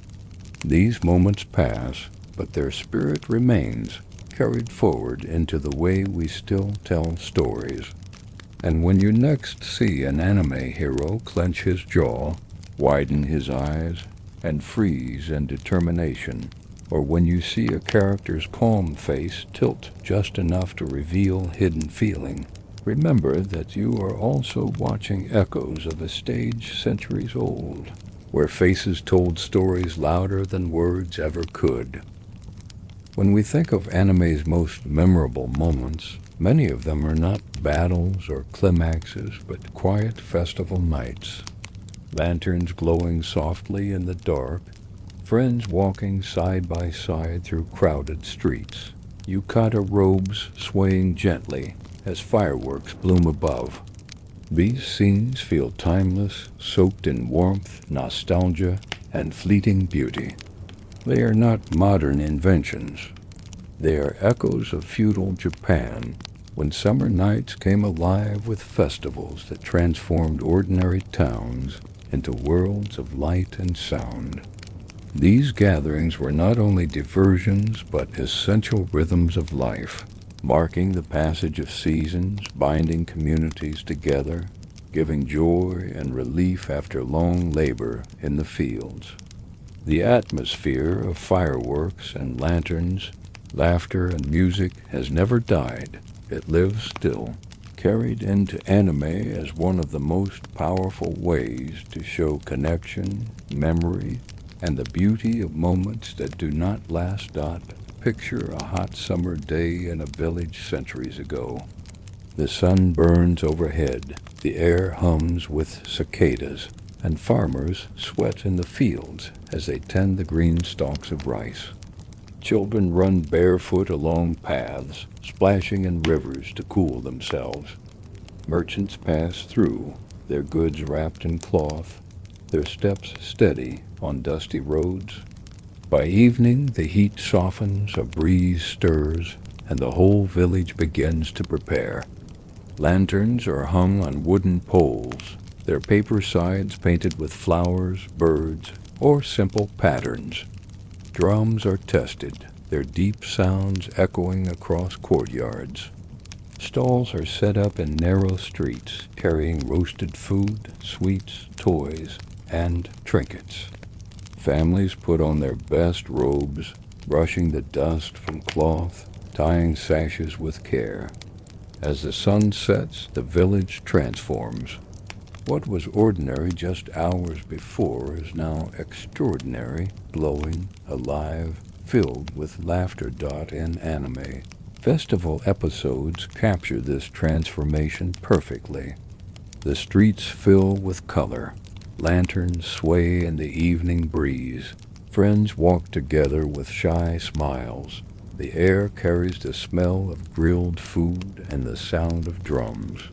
[SPEAKER 1] These moments pass, but their spirit remains, carried forward into the way we still tell stories. And when you next see an anime hero clench his jaw, widen his eyes, and freeze in determination, or when you see a character's calm face tilt just enough to reveal hidden feeling, remember that you are also watching echoes of a stage centuries old, where faces told stories louder than words ever could. When we think of anime's most memorable moments, many of them are not battles or climaxes, but quiet festival nights. Lanterns glowing softly in the dark, friends walking side by side through crowded streets, yukata robes swaying gently as fireworks bloom above. These scenes feel timeless, soaked in warmth, nostalgia, and fleeting beauty. They are not modern inventions. They are echoes of feudal Japan, when summer nights came alive with festivals that transformed ordinary towns into worlds of light and sound. These gatherings were not only diversions but essential rhythms of life, marking the passage of seasons, binding communities together, giving joy and relief after long labor in the fields. The atmosphere of fireworks and lanterns, laughter and music has never died. It lives still, carried into anime as one of the most powerful ways to show connection, memory, and the beauty of moments that do not last. Picture a hot summer day in a village centuries ago. The sun burns overhead, the air hums with cicadas, and farmers sweat in the fields as they tend the green stalks of rice. Children run barefoot along paths, splashing in rivers to cool themselves. Merchants pass through, their goods wrapped in cloth, their steps steady on dusty roads. By evening, the heat softens, a breeze stirs, and the whole village begins to prepare. Lanterns are hung on wooden poles, their paper sides painted with flowers, birds, or simple patterns. Drums are tested, their deep sounds echoing across courtyards. Stalls are set up in narrow streets, carrying roasted food, sweets, toys, and trinkets. Families put on their best robes, brushing the dust from cloth, tying sashes with care. As the sun sets, the village transforms. What was ordinary just hours before is now extraordinary, glowing, alive, filled with laughter. In anime, festival episodes capture this transformation perfectly. The streets fill with color. Lanterns sway in the evening breeze. Friends walk together with shy smiles. The air carries the smell of grilled food and the sound of drums.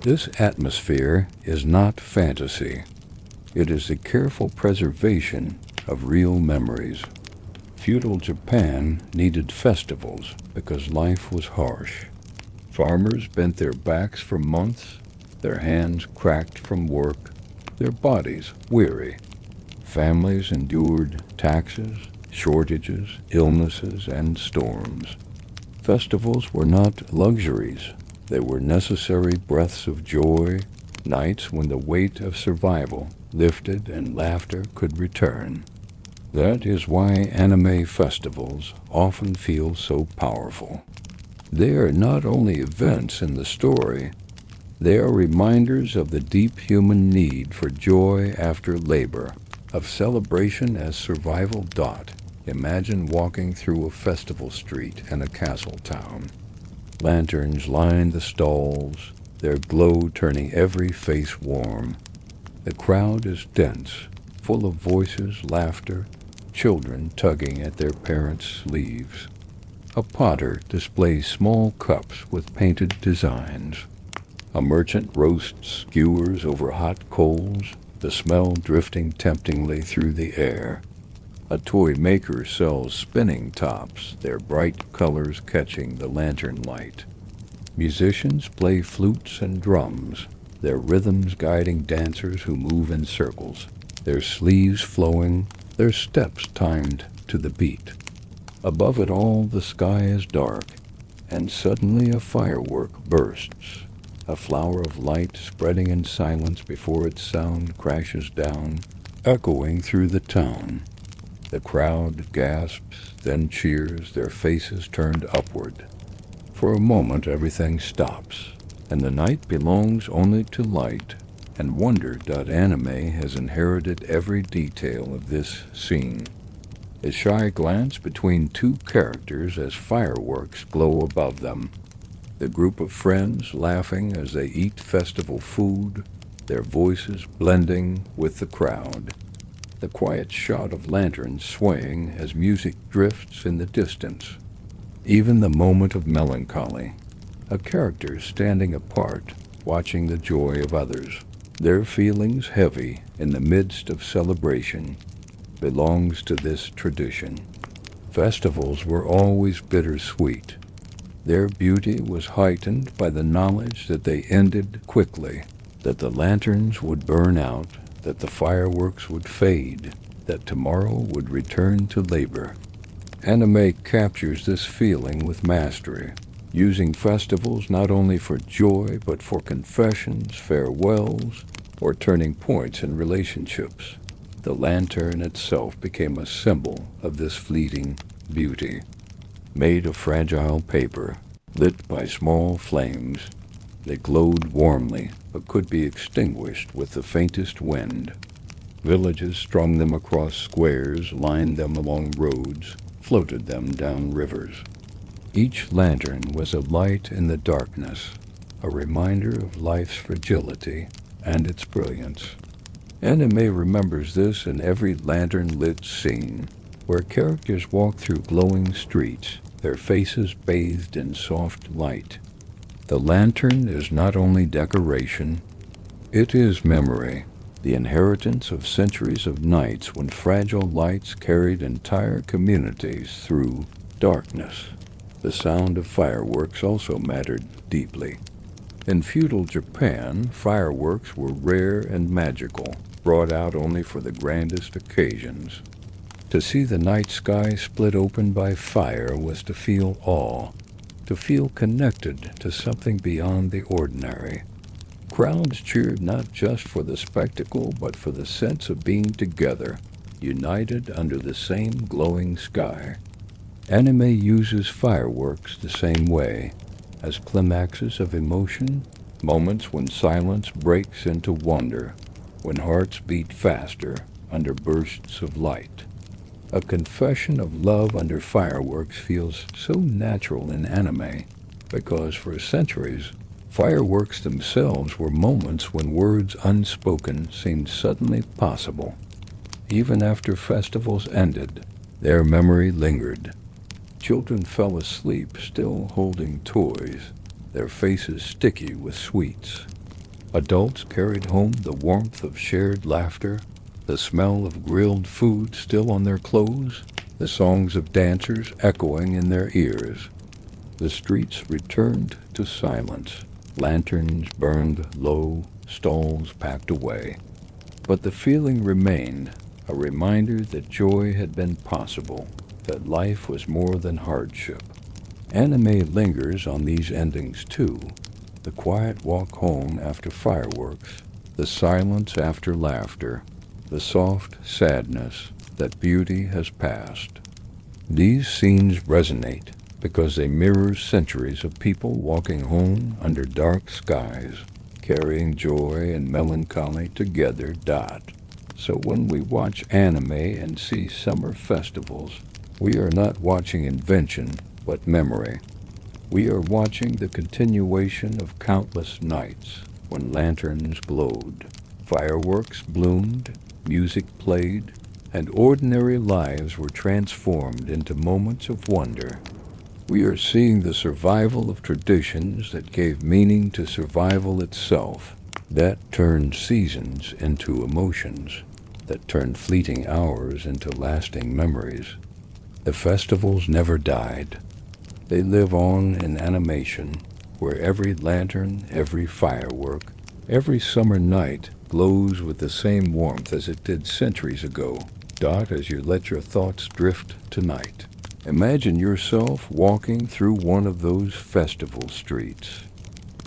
[SPEAKER 1] This atmosphere is not fantasy. It is the careful preservation of real memories. Feudal Japan needed festivals because life was harsh. Farmers bent their backs for months, their hands cracked from work, their bodies weary. Families endured taxes, shortages, illnesses, and storms. Festivals were not luxuries. They were necessary breaths of joy, nights when the weight of survival lifted and laughter could return. That is why anime festivals often feel so powerful. They are not only events in the story, they are reminders of the deep human need for joy after labor, of celebration as survival. Imagine walking through a festival street in a castle town. Lanterns line the stalls, their glow turning every face warm. The crowd is dense, full of voices, laughter, children tugging at their parents' sleeves. A potter displays small cups with painted designs. A merchant roasts skewers over hot coals, the smell drifting temptingly through the air. A toy maker sells spinning tops, their bright colors catching the lantern light. Musicians play flutes and drums, their rhythms guiding dancers who move in circles, their sleeves flowing, their steps timed to the beat. Above it all, the sky is dark, and suddenly a firework bursts, a flower of light spreading in silence before its sound crashes down, echoing through the town. The crowd gasps, then cheers, their faces turned upward. For a moment everything stops, and the night belongs only to light and wonder. Anime has inherited every detail of this scene. A shy glance between two characters as fireworks glow above them. The group of friends laughing as they eat festival food, their voices blending with the crowd. The quiet shot of lanterns swaying as music drifts in the distance. Even the moment of melancholy. A character standing apart, watching the joy of others. Their feelings heavy in the midst of celebration belongs to this tradition. Festivals were always bittersweet. Their beauty was heightened by the knowledge that they ended quickly, that the lanterns would burn out, that the fireworks would fade, that tomorrow would return to labor. Anime captures this feeling with mastery, using festivals not only for joy but for confessions, farewells, or turning points in relationships. The lantern itself became a symbol of this fleeting beauty. Made of fragile paper, lit by small flames, they glowed warmly but could be extinguished with the faintest wind. Villages strung them across squares, lined them along roads, floated them down rivers. Each lantern was a light in the darkness, a reminder of life's fragility and its brilliance. Anime remembers this in every lantern-lit scene, where characters walk through glowing streets, their faces bathed in soft light. The lantern is not only decoration, it is memory, the inheritance of centuries of nights when fragile lights carried entire communities through darkness. The sound of fireworks also mattered deeply. In feudal Japan, fireworks were rare and magical, brought out only for the grandest occasions. To see the night sky split open by fire was to feel awe, to feel connected to something beyond the ordinary. Crowds cheered not just for the spectacle, but for the sense of being together, united under the same glowing sky. Anime uses fireworks the same way, as climaxes of emotion, moments when silence breaks into wonder, when hearts beat faster under bursts of light. A confession of love under fireworks feels so natural in anime because for centuries, fireworks themselves were moments when words unspoken seemed suddenly possible. Even after festivals ended, their memory lingered. Children fell asleep still holding toys, their faces sticky with sweets. Adults carried home the warmth of shared laughter, the smell of grilled food still on their clothes, the songs of dancers echoing in their ears. The streets returned to silence. Lanterns burned low, stalls packed away. But the feeling remained, a reminder that joy had been possible, that life was more than hardship. Anime lingers on these endings too. The quiet walk home after fireworks, the silence after laughter, the soft sadness that beauty has passed. These scenes resonate because they mirror centuries of people walking home under dark skies, carrying joy and melancholy together. So when we watch anime and see summer festivals, we are not watching invention, but memory. We are watching the continuation of countless nights when lanterns glowed, fireworks bloomed, music played, and ordinary lives were transformed into moments of wonder. We are seeing the survival of traditions that gave meaning to survival itself, that turned seasons into emotions, that turned fleeting hours into lasting memories. The festivals never died. They live on in animation, where every lantern, every firework, every summer night glows with the same warmth as it did centuries ago. As you let your thoughts drift tonight, imagine yourself walking through one of those festival streets.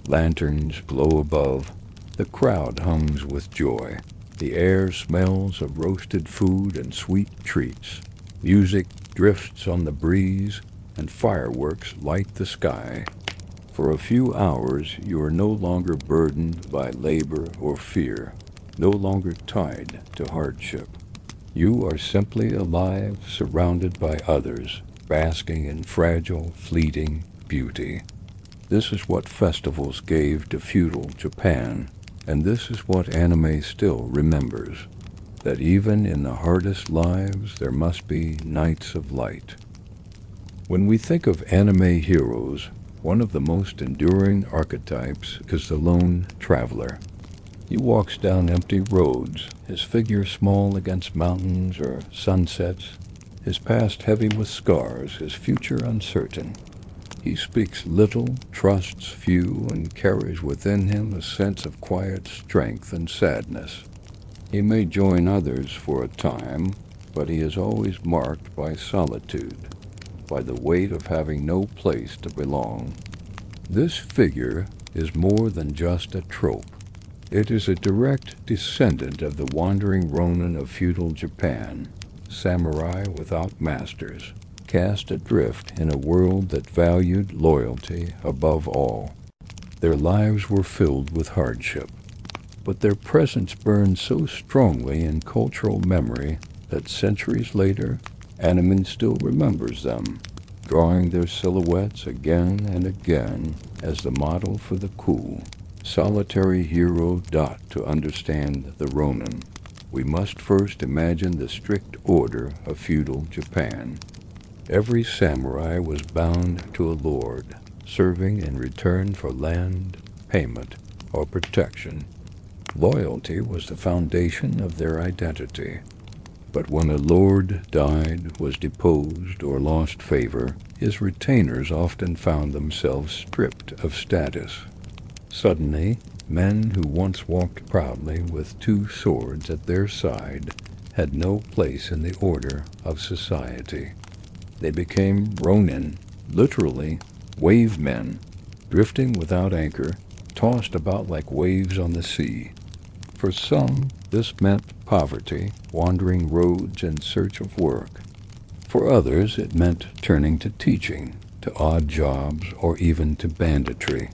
[SPEAKER 1] Lanterns glow above, the crowd hums with joy, the air smells of roasted food and sweet treats, music drifts on the breeze, and fireworks light the sky. For a few hours, you are no longer burdened by labor or fear, no longer tied to hardship. You are simply alive, surrounded by others, basking in fragile, fleeting beauty. This is what festivals gave to feudal Japan, and this is what anime still remembers, that even in the hardest lives there must be nights of light. When we think of anime heroes, one of the most enduring archetypes is the lone traveler. He walks down empty roads, his figure small against mountains or sunsets, his past heavy with scars, his future uncertain. He speaks little, trusts few, and carries within him a sense of quiet strength and sadness. He may join others for a time, but he is always marked by solitude, by the weight of having no place to belong. This figure is more than just a trope. It is a direct descendant of the wandering Ronin of feudal Japan, samurai without masters, cast adrift in a world that valued loyalty above all. Their lives were filled with hardship, but their presence burned so strongly in cultural memory that centuries later, anime still remembers them, drawing their silhouettes again and again as the model for the cool, solitary hero. To understand the Ronin, we must first imagine the strict order of feudal Japan. Every samurai was bound to a lord, serving in return for land, payment, or protection. Loyalty was the foundation of their identity. But when a lord died, was deposed, or lost favor, his retainers often found themselves stripped of status. Suddenly, men who once walked proudly with two swords at their side had no place in the order of society. They became ronin, literally wave men, drifting without anchor, tossed about like waves on the sea. For some, this meant poverty, wandering roads in search of work. For others, it meant turning to teaching, to odd jobs, or even to banditry.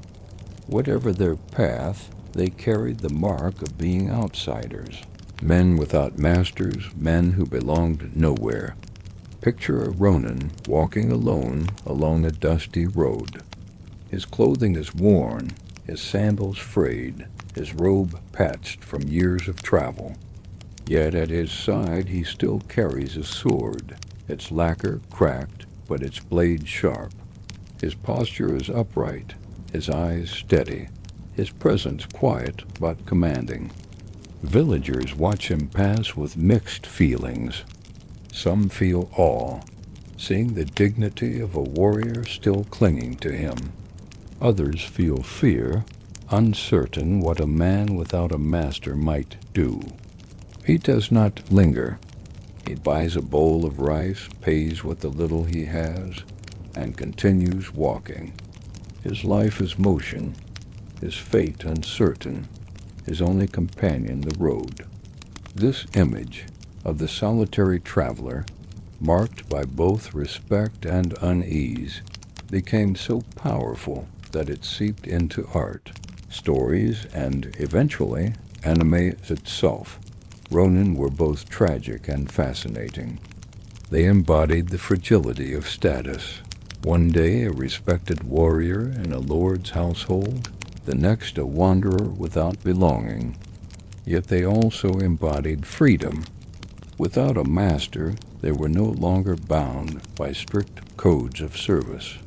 [SPEAKER 1] Whatever their path, they carried the mark of being outsiders, men without masters, men who belonged nowhere. Picture a ronin walking alone along a dusty road. His clothing is worn, his sandals frayed, his robe patched from years of travel. Yet at his side he still carries a sword, its lacquer cracked, but its blade sharp. His posture is upright, his eyes steady, his presence quiet but commanding. Villagers watch him pass with mixed feelings. Some feel awe, seeing the dignity of a warrior still clinging to him. Others feel fear, uncertain what a man without a master might do. He does not linger. He buys a bowl of rice, pays what the little he has, and continues walking. His life is motion, his fate uncertain, his only companion the road. This image of the solitary traveler, marked by both respect and unease, became so powerful that it seeped into art, stories, and eventually anime itself. Ronin were both tragic and fascinating. They embodied the fragility of status. One day a respected warrior in a lord's household, the next a wanderer without belonging. Yet they also embodied freedom. Without a master, they were no longer bound by strict codes of service.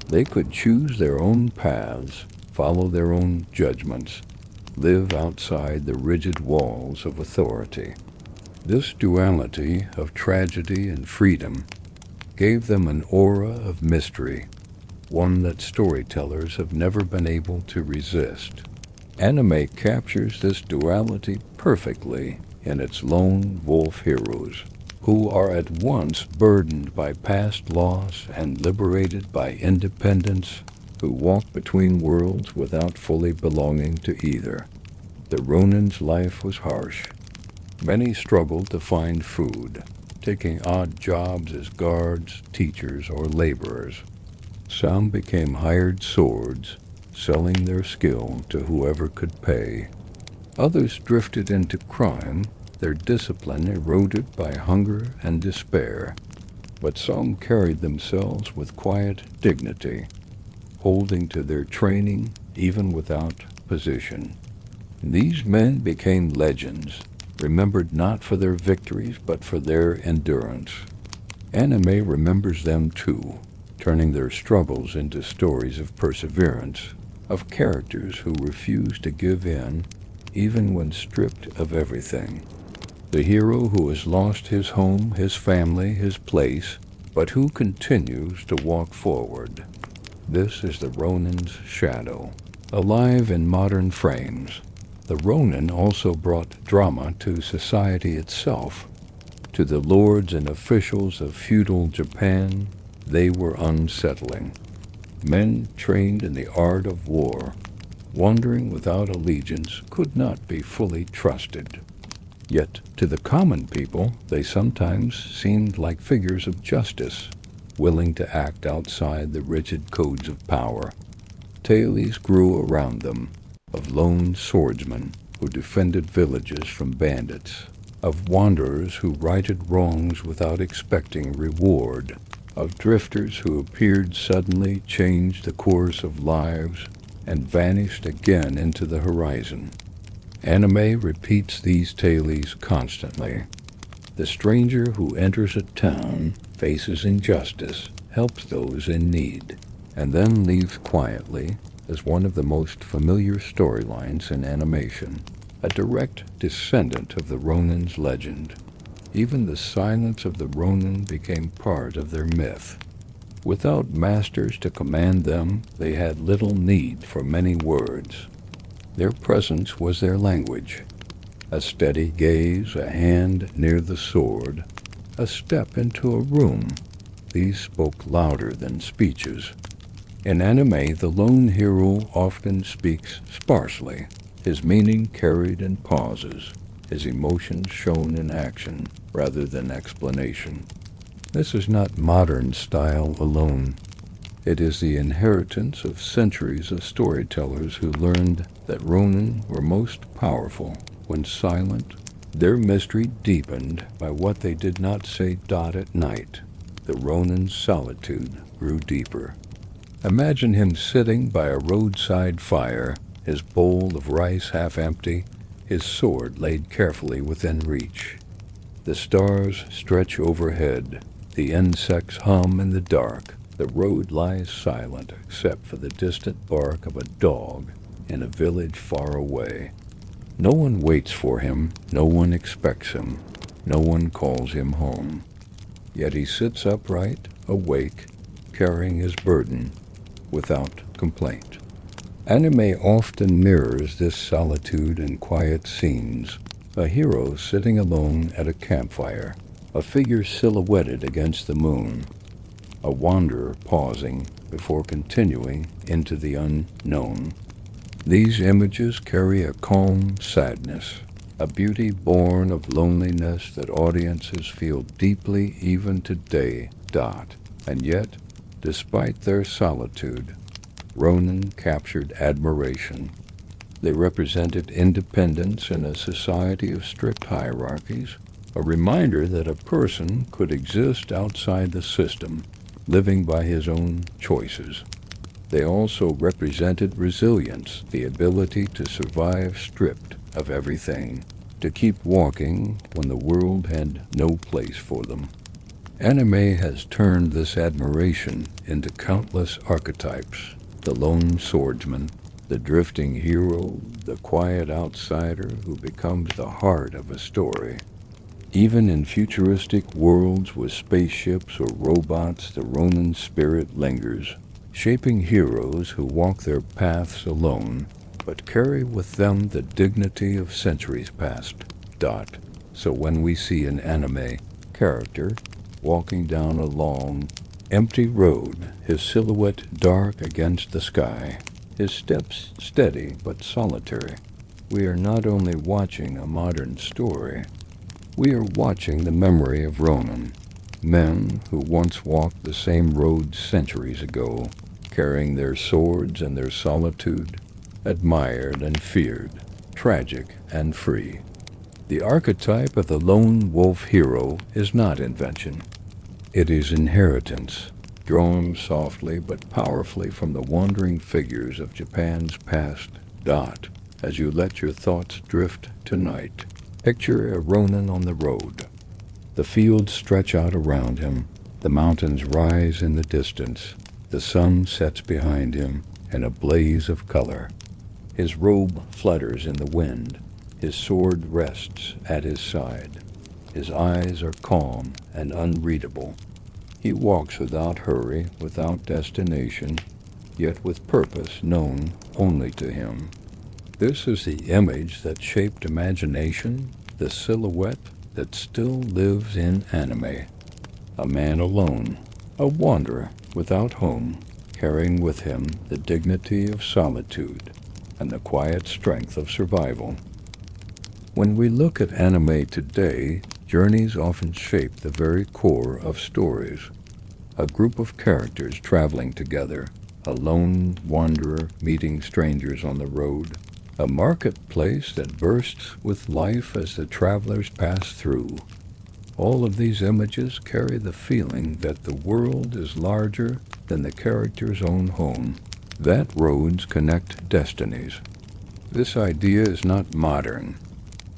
[SPEAKER 1] They could choose their own paths, follow their own judgments, live outside the rigid walls of authority. This duality of tragedy and freedom gave them an aura of mystery, one that storytellers have never been able to resist. Anime captures this duality perfectly in its lone wolf heroes, who are at once burdened by past loss and liberated by independence, who walk between worlds without fully belonging to either. The Ronin's life was harsh. Many struggled to find food, taking odd jobs as guards, teachers, or laborers. Some became hired swords, selling their skill to whoever could pay. Others drifted into crime, their discipline eroded by hunger and despair. But some carried themselves with quiet dignity, holding to their training even without position. These men became legends, remembered not for their victories but for their endurance. Anime remembers them too, turning their struggles into stories of perseverance, of characters who refuse to give in even when stripped of everything. The hero who has lost his home, his family, his place, but who continues to walk forward. This is the Ronin's shadow, alive in modern frames. The Ronin also brought drama to society itself. To the lords and officials of feudal Japan, they were unsettling. Men trained in the art of war, wandering without allegiance, could not be fully trusted. Yet to the common people, they sometimes seemed like figures of justice, willing to act outside the rigid codes of power. Tales grew around them, of lone swordsmen who defended villages from bandits, of wanderers who righted wrongs without expecting reward, of drifters who appeared suddenly, changed the course of lives, and vanished again into the horizon. Anime repeats these tales constantly. The stranger who enters a town, faces injustice, helps those in need, and then leaves quietly as one of the most familiar storylines in animation, a direct descendant of the Ronin's legend. Even the silence of the Ronin became part of their myth. Without masters to command them, they had little need for many words. Their presence was their language. A steady gaze, a hand near the sword, a step into a room. These spoke louder than speeches. In anime, the lone hero often speaks sparsely, his meaning carried in pauses, his emotions shown in action rather than explanation. This is not modern style alone. It is the inheritance of centuries of storytellers who learned that Ronin were most powerful when silent. Their mystery deepened by what they did not say. At night, the Ronin's solitude grew deeper. Imagine him sitting by a roadside fire, his bowl of rice half empty, his sword laid carefully within reach. The stars stretch overhead, the insects hum in the dark. The road lies silent except for the distant bark of a dog in a village far away. No one waits for him, no one expects him, no one calls him home. Yet he sits upright, awake, carrying his burden, without complaint. Anime often mirrors this solitude in quiet scenes. A hero sitting alone at a campfire, a figure silhouetted against the moon, a wanderer pausing before continuing into the unknown. These images carry a calm sadness, a beauty born of loneliness that audiences feel deeply even today. And yet, despite their solitude, Ronin captured admiration. They represented independence in a society of strict hierarchies, a reminder that a person could exist outside the system, living by his own choices. They also represented resilience, the ability to survive stripped of everything, to keep walking when the world had no place for them. Anime has turned this admiration into countless archetypes: the lone swordsman, the drifting hero, the quiet outsider who becomes the heart of a story. Even in futuristic worlds with spaceships or robots, the Ronin spirit lingers, shaping heroes who walk their paths alone, but carry with them the dignity of centuries past. So when we see an anime character walking down a long, empty road, his silhouette dark against the sky, his steps steady but solitary, we are not only watching a modern story, we are watching the memory of Ronin, men who once walked the same road centuries ago, carrying their swords and their solitude, admired and feared, tragic and free. The archetype of the lone wolf hero is not invention. It is inheritance, drawn softly but powerfully from the wandering figures of Japan's past. As you let your thoughts drift tonight, picture a Ronin on the road. The fields stretch out around him, the mountains rise in the distance, the sun sets behind him in a blaze of color. His robe flutters in the wind, His sword rests at his side. His eyes are calm and unreadable. He walks without hurry, without destination, yet with purpose known only to him. This is the image that shaped imagination, the silhouette that still lives in anime. A man alone, a wanderer without home, carrying with him the dignity of solitude and the quiet strength of survival. When we look at anime today, journeys often shape the very core of stories. A group of characters traveling together, a lone wanderer meeting strangers on the road, a marketplace that bursts with life as the travelers pass through. All of these images carry the feeling that the world is larger than the character's own home, that roads connect destinies. This idea is not modern.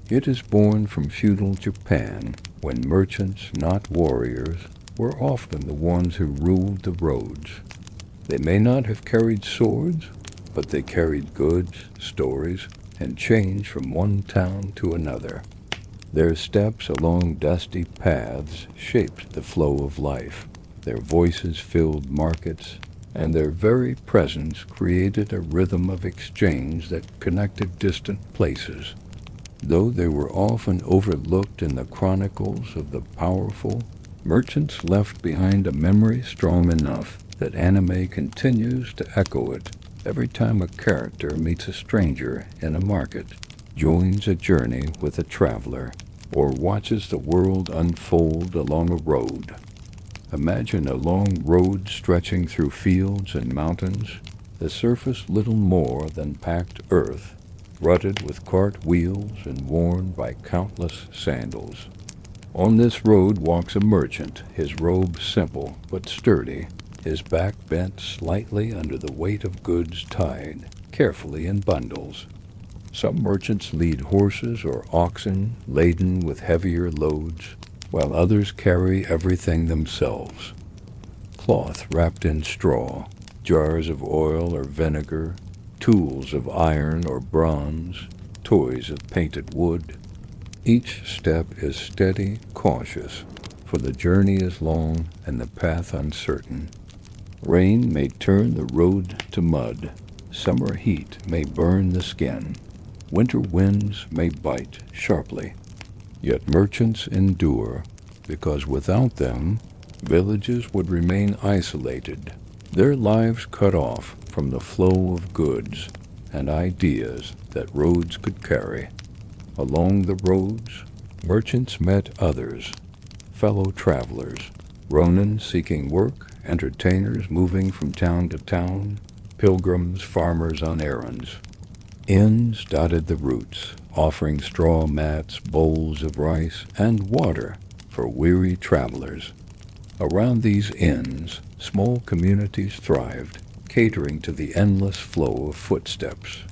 [SPEAKER 1] It is born from feudal Japan, when merchants, not warriors, were often the ones who ruled the roads. They may not have carried swords, but they carried goods, stories, and change from one town to another. Their steps along dusty paths shaped the flow of life. Their voices filled markets, and their very presence created a rhythm of exchange that connected distant places. Though they were often overlooked in the chronicles of the powerful, merchants left behind a memory strong enough that anime continues to echo it every time a character meets a stranger in a market, joins a journey with a traveler, or watches the world unfold along a road. Imagine a long road stretching through fields and mountains, the surface little more than packed earth, rutted with cart wheels and worn by countless sandals. On this road walks a merchant, his robe simple but sturdy, his back bent slightly under the weight of goods tied carefully in bundles. Some merchants lead horses or oxen laden with heavier loads, while others carry everything themselves. Cloth wrapped in straw, jars of oil or vinegar, tools of iron or bronze, toys of painted wood. Each step is steady, cautious, for the journey is long and the path uncertain. Rain may turn the road to mud. Summer heat may burn the skin. Winter winds may bite sharply. Yet merchants endure, because without them, villages would remain isolated, their lives cut off from the flow of goods and ideas that roads could carry. Along the roads, merchants met others, fellow travelers, ronin seeking work, entertainers moving from town to town, pilgrims, farmers on errands. Inns dotted the routes, offering straw mats, bowls of rice, and water for weary travelers. Around these inns, small communities thrived, catering to the endless flow of footsteps.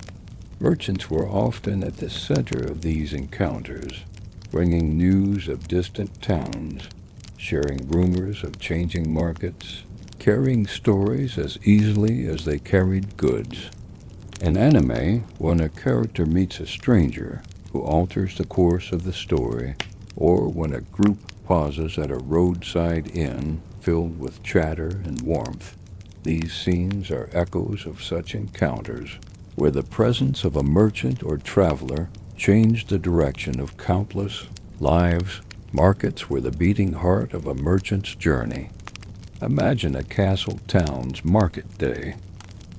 [SPEAKER 1] Merchants were often at the center of these encounters, bringing news of distant towns, sharing rumors of changing markets, carrying stories as easily as they carried goods. In anime, when a character meets a stranger who alters the course of the story, or when a group pauses at a roadside inn filled with chatter and warmth, these scenes are echoes of such encounters, where the presence of a merchant or traveler changed the direction of countless lives. Markets were the beating heart of a merchant's journey. Imagine a castle town's market day.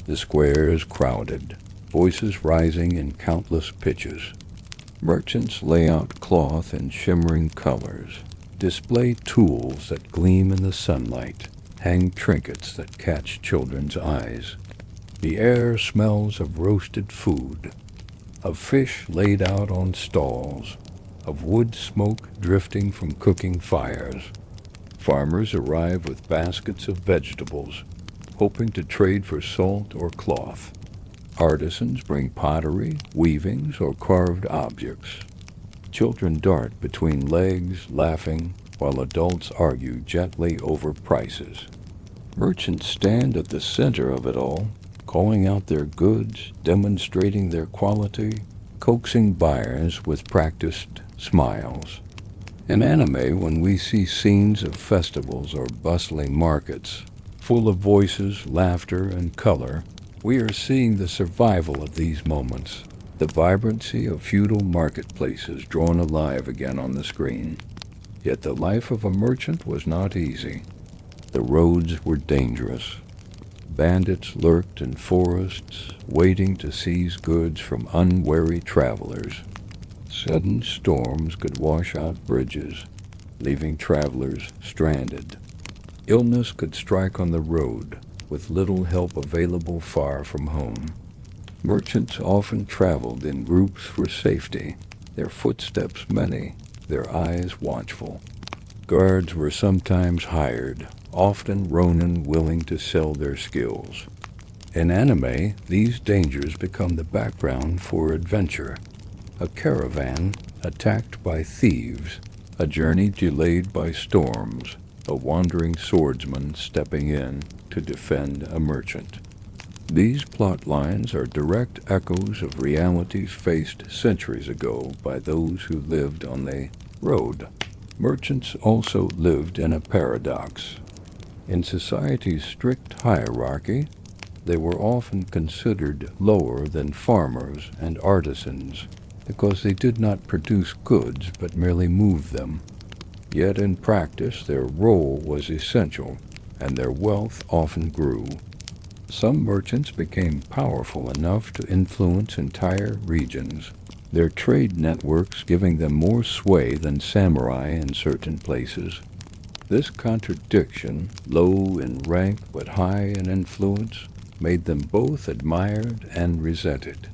[SPEAKER 1] The squares crowded, voices rising in countless pitches. Merchants lay out cloth in shimmering colors, display tools that gleam in the sunlight, hang trinkets that catch children's eyes. The air smells of roasted food, of fish laid out on stalls, of wood smoke drifting from cooking fires. Farmers arrive with baskets of vegetables, hoping to trade for salt or cloth. Artisans bring pottery, weavings, or carved objects. Children dart between legs, laughing, while adults argue gently over prices. Merchants stand at the center of it all, calling out their goods, demonstrating their quality, coaxing buyers with practiced smiles. In anime, when we see scenes of festivals or bustling markets, full of voices, laughter, and color, we are seeing the survival of these moments, the vibrancy of feudal marketplaces drawn alive again on the screen. Yet the life of a merchant was not easy. The roads were dangerous. Bandits lurked in forests, waiting to seize goods from unwary travelers. Sudden storms could wash out bridges, leaving travelers stranded. Illness could strike on the road, with little help available far from home. Merchants often traveled in groups for safety, their footsteps many, their eyes watchful. Guards were sometimes hired, often ronin willing to sell their skills. In anime, these dangers become the background for adventure. A caravan attacked by thieves, a journey delayed by storms, a wandering swordsman stepping in to defend a merchant. These plot lines are direct echoes of realities faced centuries ago by those who lived on the road. Merchants also lived in a paradox. In society's strict hierarchy, they were often considered lower than farmers and artisans because they did not produce goods but merely move them. Yet in practice their role was essential, and their wealth often grew. Some merchants became powerful enough to influence entire regions, their trade networks giving them more sway than samurai in certain places. This contradiction, low in rank but high in influence, made them both admired and resented.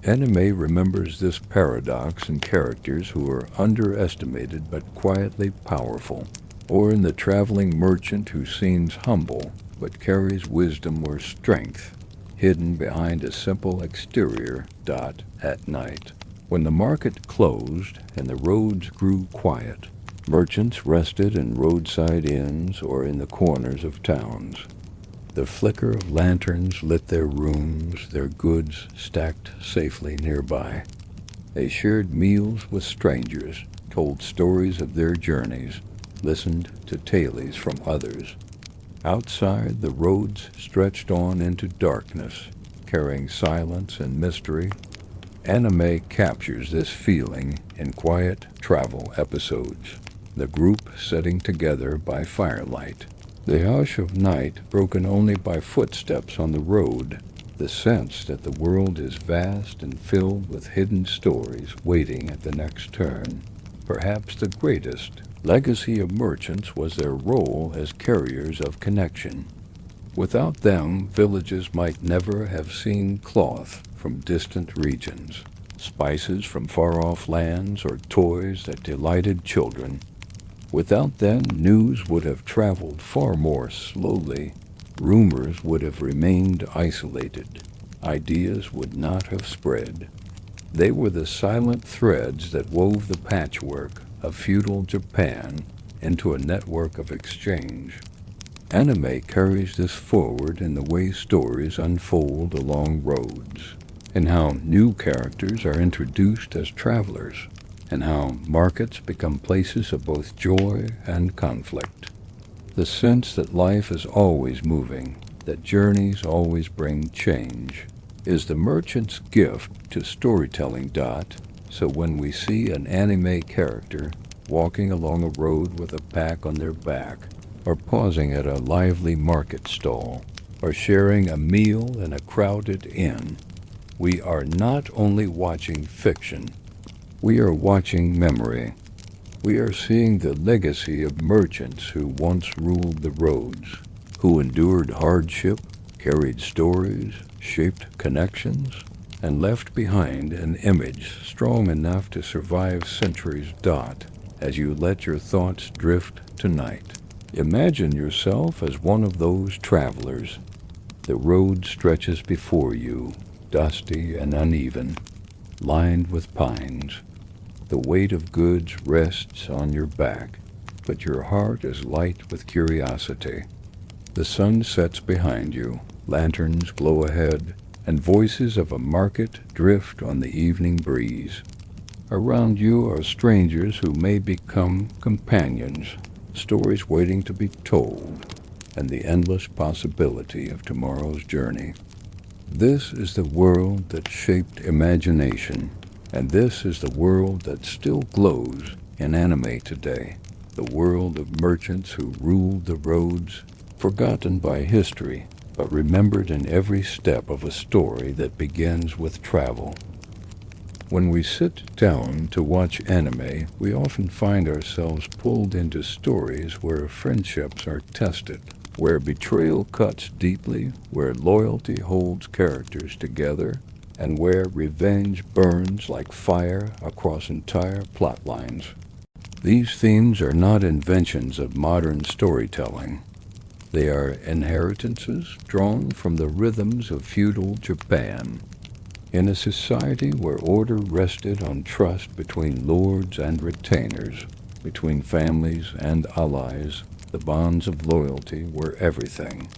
[SPEAKER 1] Anime remembers this paradox in characters who are underestimated but quietly powerful, or in the traveling merchant who seems humble but carries wisdom or strength, hidden behind a simple exterior at night. When the market closed and the roads grew quiet, merchants rested in roadside inns or in the corners of towns. The flicker of lanterns lit their rooms, their goods stacked safely nearby. They shared meals with strangers, told stories of their journeys, listened to tales from others. Outside, the roads stretched on into darkness, carrying silence and mystery. Anime captures this feeling in quiet travel episodes, the group sitting together by firelight. The hush of night broken only by footsteps on the road, the sense that the world is vast and filled with hidden stories waiting at the next turn. Perhaps the greatest legacy of merchants was their role as carriers of connection. Without them, villages might never have seen cloth from distant regions, spices from far-off lands, or toys that delighted children. Without them, news would have traveled far more slowly. Rumors would have remained isolated. Ideas would not have spread. They were the silent threads that wove the patchwork of feudal Japan into a network of exchange. Anime carries this forward in the way stories unfold along roads, in how new characters are introduced as travelers, and how markets become places of both joy and conflict. The sense that life is always moving, that journeys always bring change, is the merchant's gift to storytelling. So when we see an anime character walking along a road with a pack on their back, or pausing at a lively market stall, or sharing a meal in a crowded inn, we are not only watching fiction, we are watching memory. We are seeing the legacy of merchants who once ruled the roads, who endured hardship, carried stories, shaped connections, and left behind an image strong enough to survive centuries. As you let your thoughts drift tonight, imagine yourself as one of those travelers. The road stretches before you, dusty and uneven, lined with pines. The weight of goods rests on your back, but your heart is light with curiosity. The sun sets behind you, lanterns glow ahead, and voices of a market drift on the evening breeze. Around you are strangers who may become companions, stories waiting to be told, and the endless possibility of tomorrow's journey. This is the world that shaped imagination, and this is the world that still glows in anime today. The world of merchants who ruled the roads, forgotten by history, but remembered in every step of a story that begins with travel. When we sit down to watch anime, we often find ourselves pulled into stories where friendships are tested, where betrayal cuts deeply, where loyalty holds characters together, and where revenge burns like fire across entire plot lines. These themes are not inventions of modern storytelling. They are inheritances drawn from the rhythms of feudal Japan. In a society where order rested on trust between lords and retainers, between families and allies, the bonds of loyalty were everything.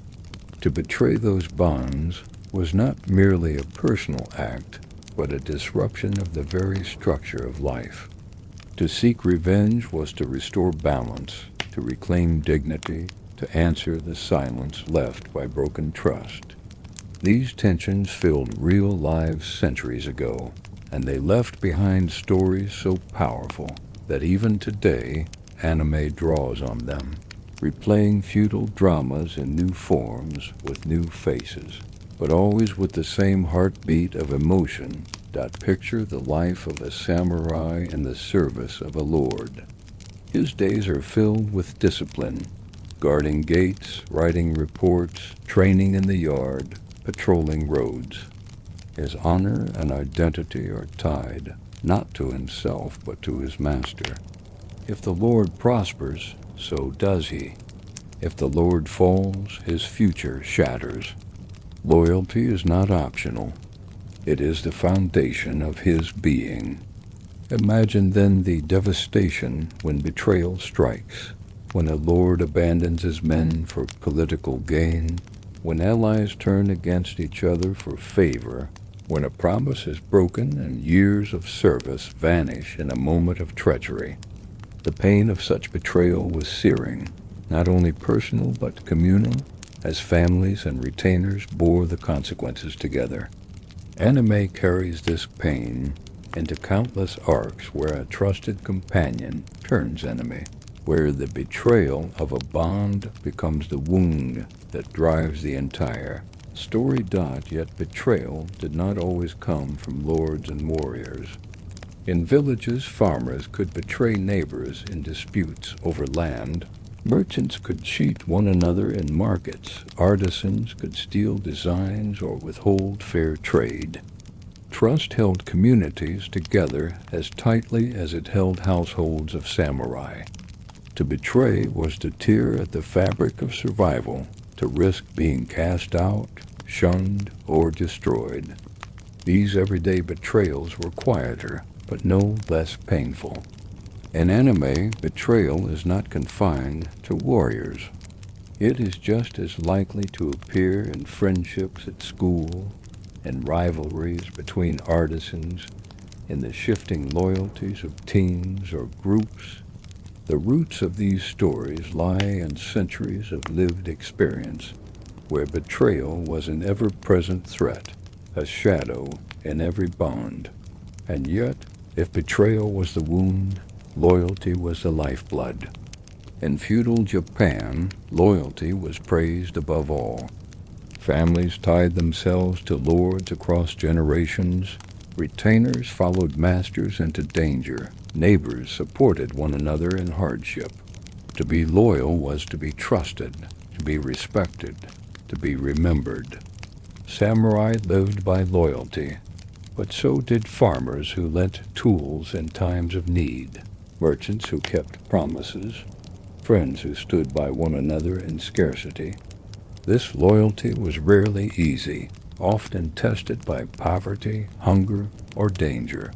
[SPEAKER 1] To betray those bonds was not merely a personal act, but a disruption of the very structure of life. To seek revenge was to restore balance, to reclaim dignity, to answer the silence left by broken trust. These tensions filled real lives centuries ago, and they left behind stories so powerful that even today, anime draws on them, replaying feudal dramas in new forms with new faces, but always with the same heartbeat of emotion that picture the life of a samurai in the service of a lord. His days are filled with discipline, guarding gates, writing reports, training in the yard, patrolling roads. His honor and identity are tied, not to himself, but to his master. If the Lord prospers, so does he. If the Lord falls, his future shatters. Loyalty is not optional. It is the foundation of his being. Imagine then the devastation when betrayal strikes, when a lord abandons his men for political gain, when allies turn against each other for favor, when a promise is broken and years of service vanish in a moment of treachery. The pain of such betrayal was searing, not only personal but communal, as families and retainers bore the consequences together. Anime carries this pain into countless arcs where a trusted companion turns enemy, where the betrayal of a bond becomes the wound that drives the entire story. Yet betrayal did not always come from lords and warriors. In villages, farmers could betray neighbors in disputes over land. Merchants could cheat one another in markets. Artisans could steal designs or withhold fair trade. Trust held communities together as tightly as it held households of samurai. To betray was to tear at the fabric of survival, to risk being cast out, shunned, or destroyed. These everyday betrayals were quieter, but no less painful. In anime, betrayal is not confined to warriors. It is just as likely to appear in friendships at school, in rivalries between artisans, in the shifting loyalties of teams or groups. The roots of these stories lie in centuries of lived experience, where betrayal was an ever-present threat, a shadow in every bond. And yet, if betrayal was the wound, loyalty was the lifeblood. In feudal Japan, loyalty was praised above all. Families tied themselves to lords across generations. Retainers followed masters into danger. Neighbors supported one another in hardship. To be loyal was to be trusted, to be respected, to be remembered. Samurai lived by loyalty, but so did farmers who lent tools in times of need, merchants who kept promises, friends who stood by one another in scarcity. This loyalty was rarely easy, often tested by poverty, hunger, or danger.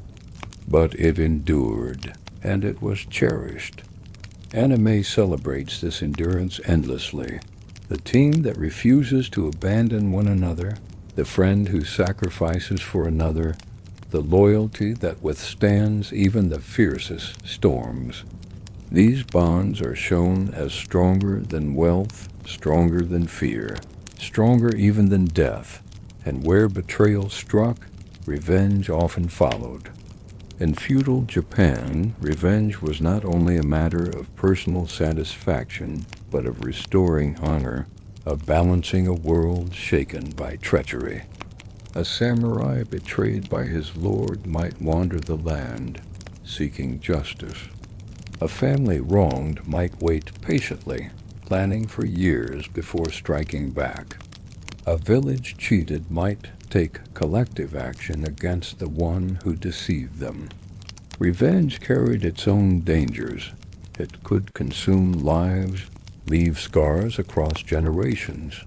[SPEAKER 1] But it endured, and it was cherished. Anime celebrates this endurance endlessly. The team that refuses to abandon one another, the friend who sacrifices for another, the loyalty that withstands even the fiercest storms. These bonds are shown as stronger than wealth, stronger than fear, stronger even than death, and where betrayal struck, revenge often followed. In feudal Japan, revenge was not only a matter of personal satisfaction, but of restoring honor, of balancing a world shaken by treachery. A samurai betrayed by his lord might wander the land, seeking justice. A family wronged might wait patiently, planning for years before striking back. A village cheated might take collective action against the one who deceived them. Revenge carried its own dangers. It could consume lives, leave scars across generations,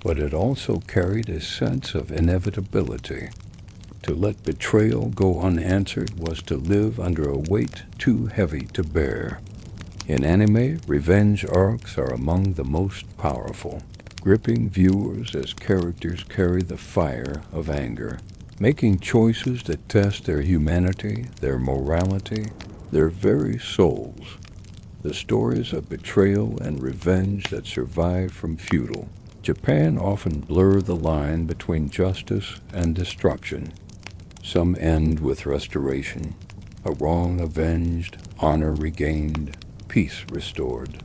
[SPEAKER 1] but it also carried a sense of inevitability. To let betrayal go unanswered was to live under a weight too heavy to bear. In anime, revenge arcs are among the most powerful, gripping viewers as characters carry the fire of anger, making choices that test their humanity, their morality, their very souls. The stories of betrayal and revenge that survive from feudal Japan often blur the line between justice and destruction. Some end with restoration, a wrong avenged, honor regained, peace restored.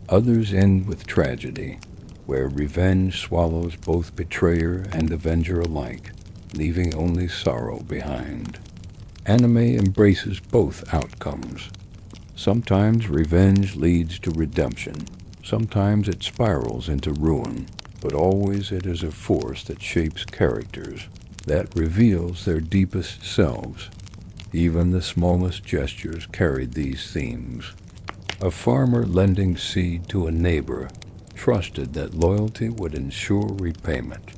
[SPEAKER 1] Others end with tragedy, where revenge swallows both betrayer and avenger alike, leaving only sorrow behind. Anime embraces both outcomes. Sometimes revenge leads to redemption. Sometimes it spirals into ruin, but always it is a force that shapes characters, that reveals their deepest selves. Even the smallest gestures carried these themes. A farmer lending seed to a neighbor trusted that loyalty would ensure repayment.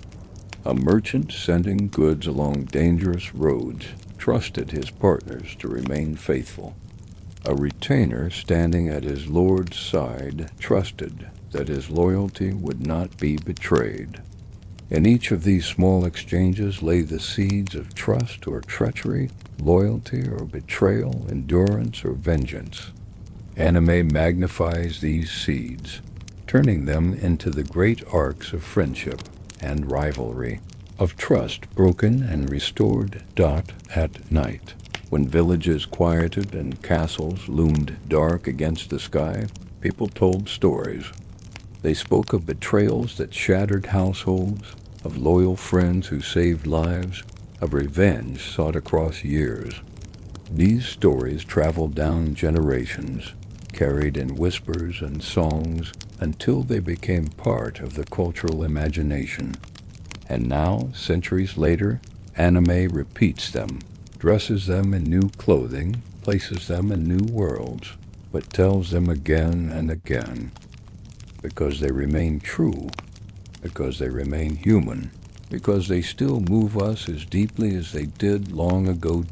[SPEAKER 1] A merchant sending goods along dangerous roads trusted his partners to remain faithful. A retainer standing at his lord's side trusted that his loyalty would not be betrayed. In each of these small exchanges lay the seeds of trust or treachery, loyalty or betrayal, endurance or vengeance. Anime magnifies these seeds, turning them into the great arcs of friendship and rivalry, of trust broken and restored at night. When villages quieted and castles loomed dark against the sky, people told stories. They spoke of betrayals that shattered households, of loyal friends who saved lives, of revenge sought across years. These stories traveled down generations, carried in whispers and songs, until they became part of the cultural imagination. And now, centuries later, anime repeats them, dresses them in new clothing, places them in new worlds, but tells them again and again. Because they remain true, because they remain human, because they still move us as deeply as they did long ago.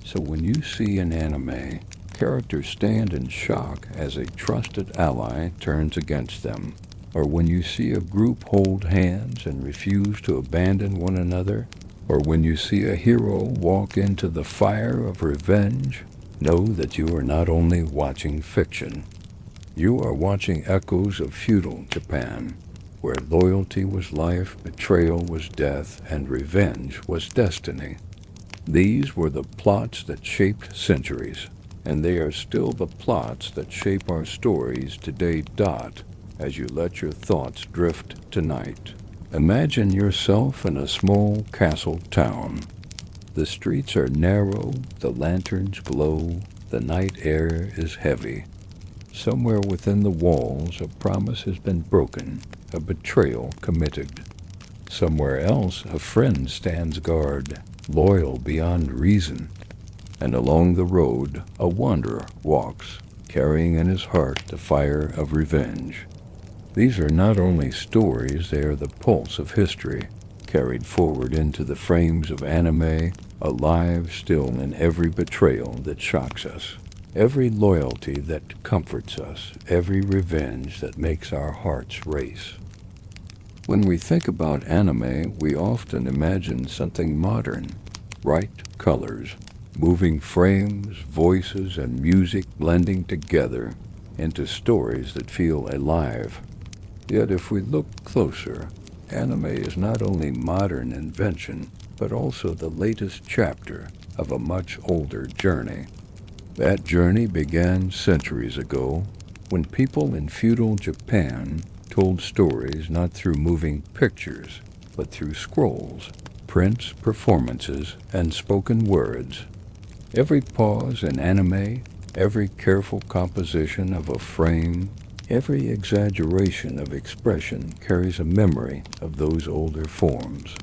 [SPEAKER 1] So when you see an anime, characters stand in shock as a trusted ally turns against them. Or when you see a group hold hands and refuse to abandon one another, or when you see a hero walk into the fire of revenge, know that you are not only watching fiction. You are watching echoes of feudal Japan, where loyalty was life, betrayal was death, and revenge was destiny. These were the plots that shaped centuries, and they are still the plots that shape our stories today. As you let your thoughts drift tonight, imagine yourself in a small castle town. The streets are narrow, the lanterns glow, the night air is heavy. Somewhere within the walls, a promise has been broken, a betrayal committed. Somewhere else, a friend stands guard, loyal beyond reason. And along the road, a wanderer walks, carrying in his heart the fire of revenge. These are not only stories, they are the pulse of history, carried forward into the frames of anime, alive still in every betrayal that shocks us, every loyalty that comforts us, every revenge that makes our hearts race. When we think about anime, we often imagine something modern, bright colors, moving frames, voices, and music blending together into stories that feel alive. Yet if we look closer, anime is not only modern invention, but also the latest chapter of a much older journey. That journey began centuries ago when people in feudal Japan told stories not through moving pictures, but through scrolls, prints, performances, and spoken words. Every pause in anime, every careful composition of a frame, every exaggeration of expression carries a memory of those older forms.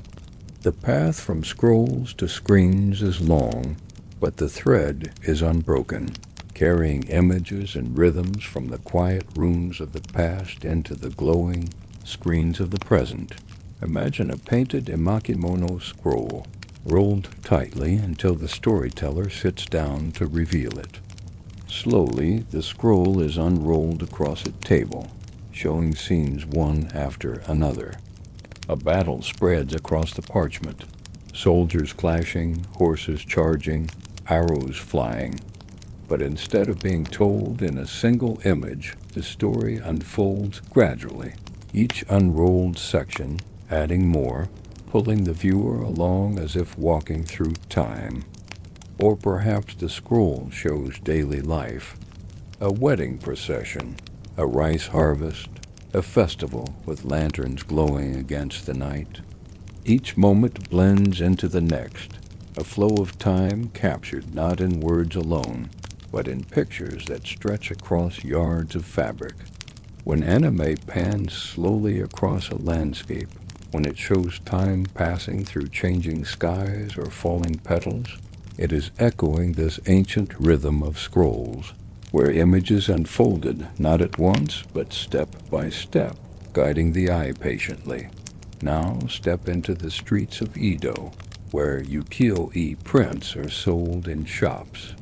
[SPEAKER 1] The path from scrolls to screens is long, but the thread is unbroken, carrying images and rhythms from the quiet rooms of the past into the glowing screens of the present. Imagine a painted emakimono scroll, rolled tightly until the storyteller sits down to reveal it. Slowly, the scroll is unrolled across a table, showing scenes one after another. A battle spreads across the parchment, soldiers clashing, horses charging, arrows flying. But instead of being told in a single image, the story unfolds gradually, each unrolled section adding more, pulling the viewer along as if walking through time. Or perhaps the scroll shows daily life, a wedding procession, a rice harvest, a festival with lanterns glowing against the night. Each moment blends into the next, a flow of time captured not in words alone, but in pictures that stretch across yards of fabric. When anime pans slowly across a landscape, when it shows time passing through changing skies or falling petals, it is echoing this ancient rhythm of scrolls, where images unfolded not at once, but step by step, guiding the eye patiently. Now step into the streets of Edo, where ukiyo-e prints are sold in shops.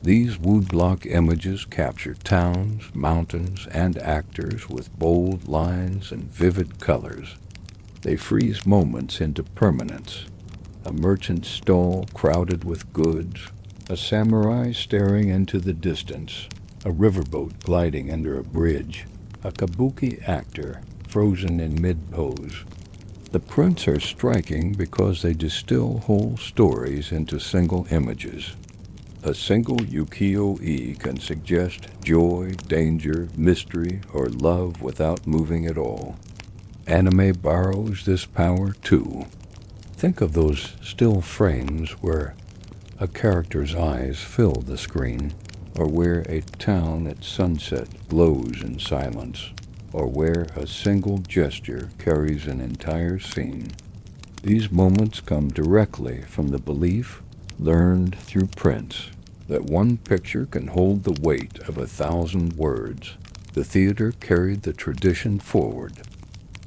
[SPEAKER 1] These woodblock images capture towns, mountains, and actors with bold lines and vivid colors. They freeze moments into permanence. A merchant's stall crowded with goods, a samurai staring into the distance, a riverboat gliding under a bridge, a kabuki actor frozen in mid-pose. The prints are striking because they distill whole stories into single images. A single ukiyo-e can suggest joy, danger, mystery, or love without moving at all. Anime borrows this power too. Think of those still frames where a character's eyes fill the screen, or where a town at sunset glows in silence, or where a single gesture carries an entire scene. These moments come directly from the belief, learned through prints, that one picture can hold the weight of 1,000 words. The theater carried the tradition forward.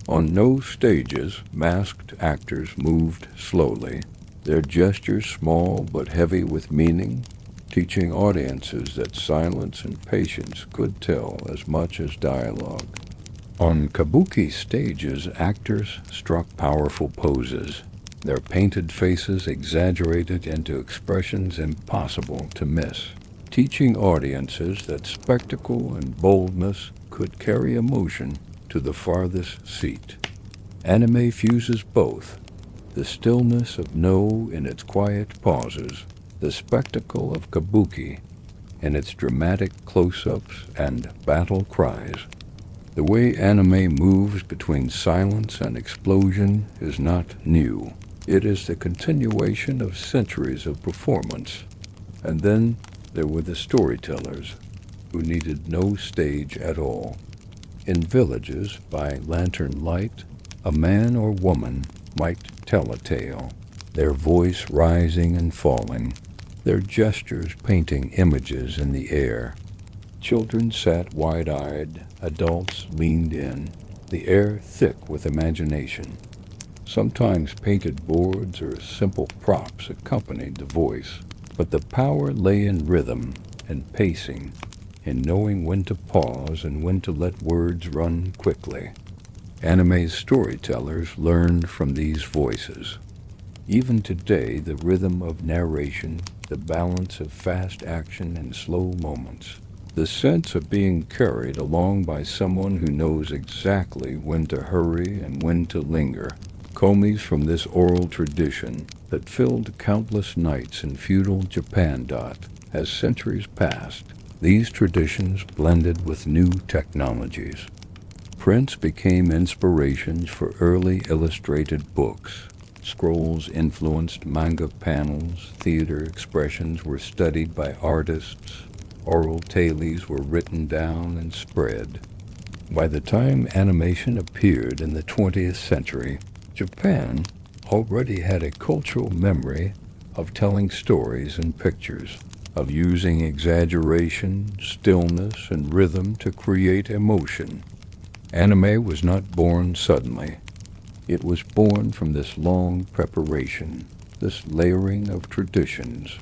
[SPEAKER 1] On no stages, masked actors moved slowly, their gestures small but heavy with meaning, teaching audiences that silence and patience could tell as much as dialogue. On kabuki stages, actors struck powerful poses, their painted faces exaggerated into expressions impossible to miss, teaching audiences that spectacle and boldness could carry emotion to the farthest seat. Anime fuses both, the stillness of No in its quiet pauses, the spectacle of kabuki in its dramatic close-ups and battle cries. The way anime moves between silence and explosion is not new. It is the continuation of centuries of performance. And then there were the storytellers, who needed no stage at all. In villages, by lantern light, a man or woman might tell a tale, their voice rising and falling, their gestures painting images in the air. Children sat wide-eyed, adults leaned in, the air thick with imagination. Sometimes painted boards or simple props accompanied the voice, but the power lay in rhythm and pacing, in knowing when to pause and when to let words run quickly. Anime's storytellers learned from these voices. Even today, the rhythm of narration, the balance of fast action and slow moments, the sense of being carried along by someone who knows exactly when to hurry and when to linger, comes from this oral tradition that filled countless nights in feudal Japan. As centuries passed, these traditions blended with new technologies. Prints became inspirations for early illustrated books. Scrolls influenced manga panels, theater expressions were studied by artists, oral tales were written down and spread. By the time animation appeared in the 20th century, Japan already had a cultural memory of telling stories in pictures, of using exaggeration, stillness, and rhythm to create emotion. Anime was not born suddenly. It was born from this long preparation, this layering of traditions.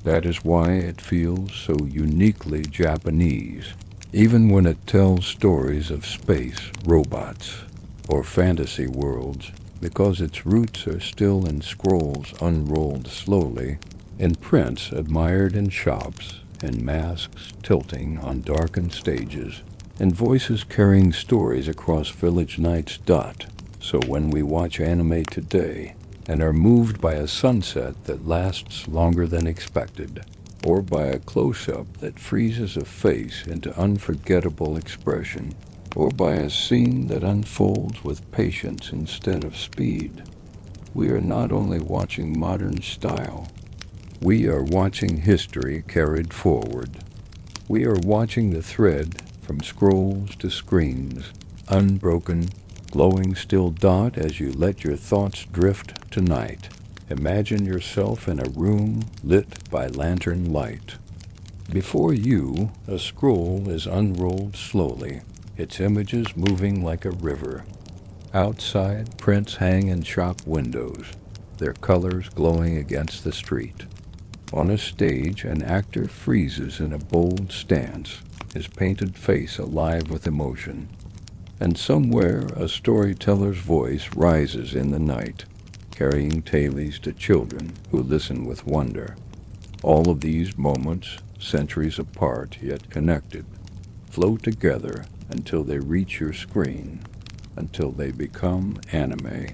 [SPEAKER 1] That is why it feels so uniquely Japanese, even when it tells stories of space, robots, or fantasy worlds, because its roots are still in scrolls unrolled slowly, in prints admired in shops, in masks tilting on darkened stages, and voices carrying stories across village nights. So when we watch anime today and are moved by a sunset that lasts longer than expected, or by a close-up that freezes a face into unforgettable expression, or by a scene that unfolds with patience instead of speed, we are not only watching modern style, we are watching history carried forward. We are watching the thread from scrolls to screens, unbroken, glowing still. As you let your thoughts drift tonight, imagine yourself in a room lit by lantern light. Before you, a scroll is unrolled slowly, its images moving like a river. Outside, prints hang in shop windows, their colors glowing against the street. On a stage, an actor freezes in a bold stance, his painted face alive with emotion. And somewhere a storyteller's voice rises in the night, carrying tales to children who listen with wonder. All of these moments, centuries apart yet connected, flow together until they reach your screen, until they become anime.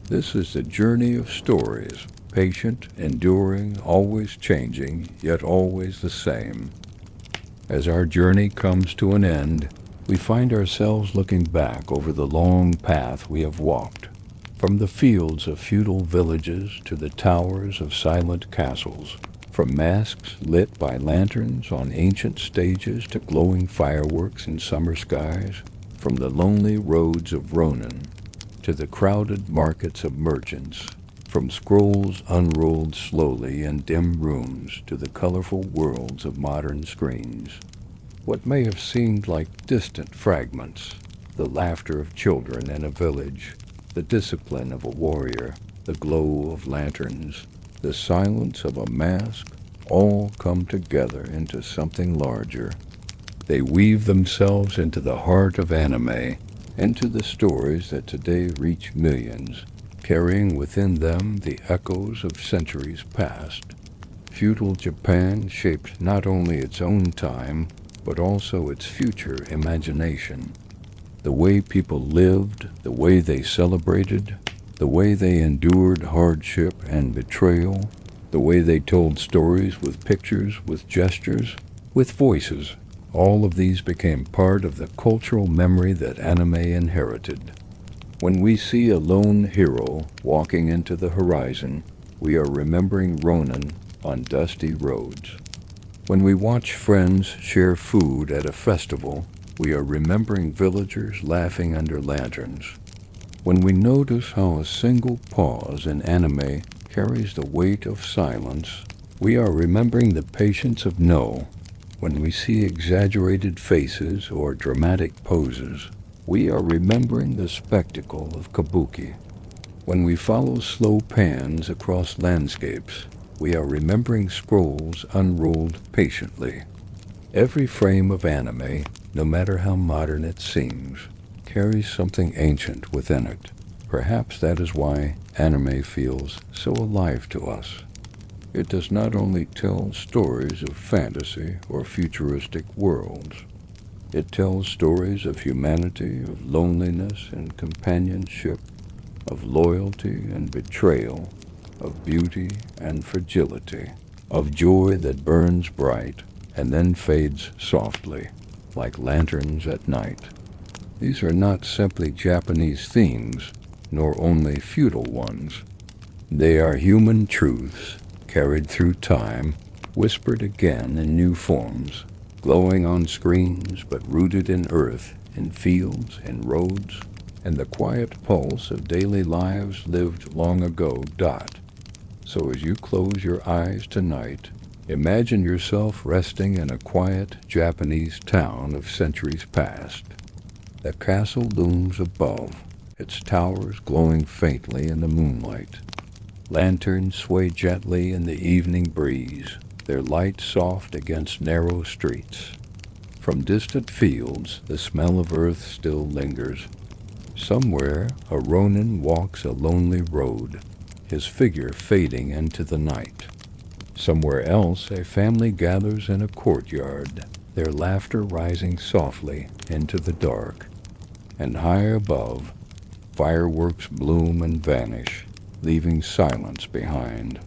[SPEAKER 1] This is the journey of stories, patient, enduring, always changing, yet always the same. As our journey comes to an end, we find ourselves looking back over the long path we have walked, from the fields of feudal villages to the towers of silent castles, from masks lit by lanterns on ancient stages to glowing fireworks in summer skies, from the lonely roads of Ronin to the crowded markets of merchants, from scrolls unrolled slowly in dim rooms to the colorful worlds of modern screens. What may have seemed like distant fragments, the laughter of children in a village, the discipline of a warrior, the glow of lanterns, the silence of a mask, all come together into something larger. They weave themselves into the heart of anime, into the stories that today reach millions, carrying within them the echoes of centuries past. Feudal Japan shaped not only its own time, but also its future imagination. The way people lived, the way they celebrated, the way they endured hardship and betrayal, the way they told stories with pictures, with gestures, with voices. All of these became part of the cultural memory that anime inherited. When we see a lone hero walking into the horizon, we are remembering Ronin on dusty roads. When we watch friends share food at a festival, we are remembering villagers laughing under lanterns. When we notice how a single pause in anime carries the weight of silence, we are remembering the patience of no. When we see exaggerated faces or dramatic poses, we are remembering the spectacle of kabuki. When we follow slow pans across landscapes, we are remembering scrolls unrolled patiently. Every frame of anime, no matter how modern it seems, carries something ancient within it. Perhaps that is why anime feels so alive to us. It does not only tell stories of fantasy or futuristic worlds. It tells stories of humanity, of loneliness and companionship, of loyalty and betrayal, of beauty and fragility, of joy that burns bright and then fades softly, like lanterns at night. These are not simply Japanese themes, nor only feudal ones. They are human truths, carried through time, whispered again in new forms, glowing on screens but rooted in earth, in fields, in roads, and the quiet pulse of daily lives lived long ago. So as you close your eyes tonight, imagine yourself resting in a quiet Japanese town of centuries past. The castle looms above, its towers glowing faintly in the moonlight. Lanterns sway gently in the evening breeze, their light soft against narrow streets. From distant fields, the smell of earth still lingers. Somewhere, a ronin walks a lonely road, his figure fading into the night. Somewhere else, a family gathers in a courtyard, their laughter rising softly into the dark. And high above, fireworks bloom and vanish, leaving silence behind.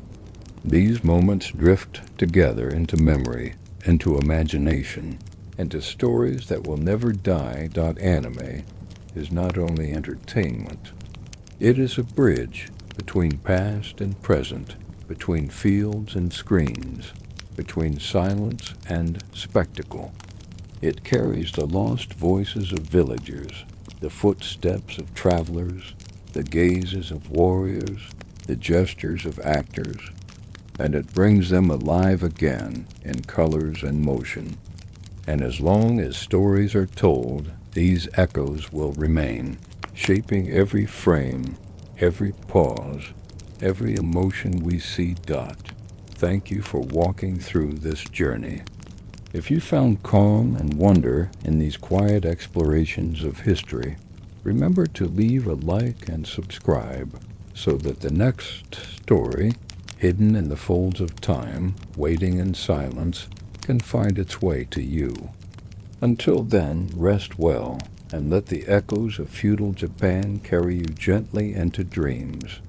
[SPEAKER 1] These moments drift together into memory, into imagination, into stories that will never die. Anime is not only entertainment, it is a bridge between past and present, between fields and screens, between silence and spectacle. It carries the lost voices of villagers, the footsteps of travelers, the gazes of warriors, the gestures of actors, and it brings them alive again in colors and motion. And as long as stories are told, these echoes will remain, shaping every frame, every pause, every emotion we see. Thank you for walking through this journey. If you found calm and wonder in these quiet explorations of history, remember to leave a like and subscribe so that the next story, hidden in the folds of time, waiting in silence, can find its way to you. Until then, rest well and let the echoes of feudal Japan carry you gently into dreams.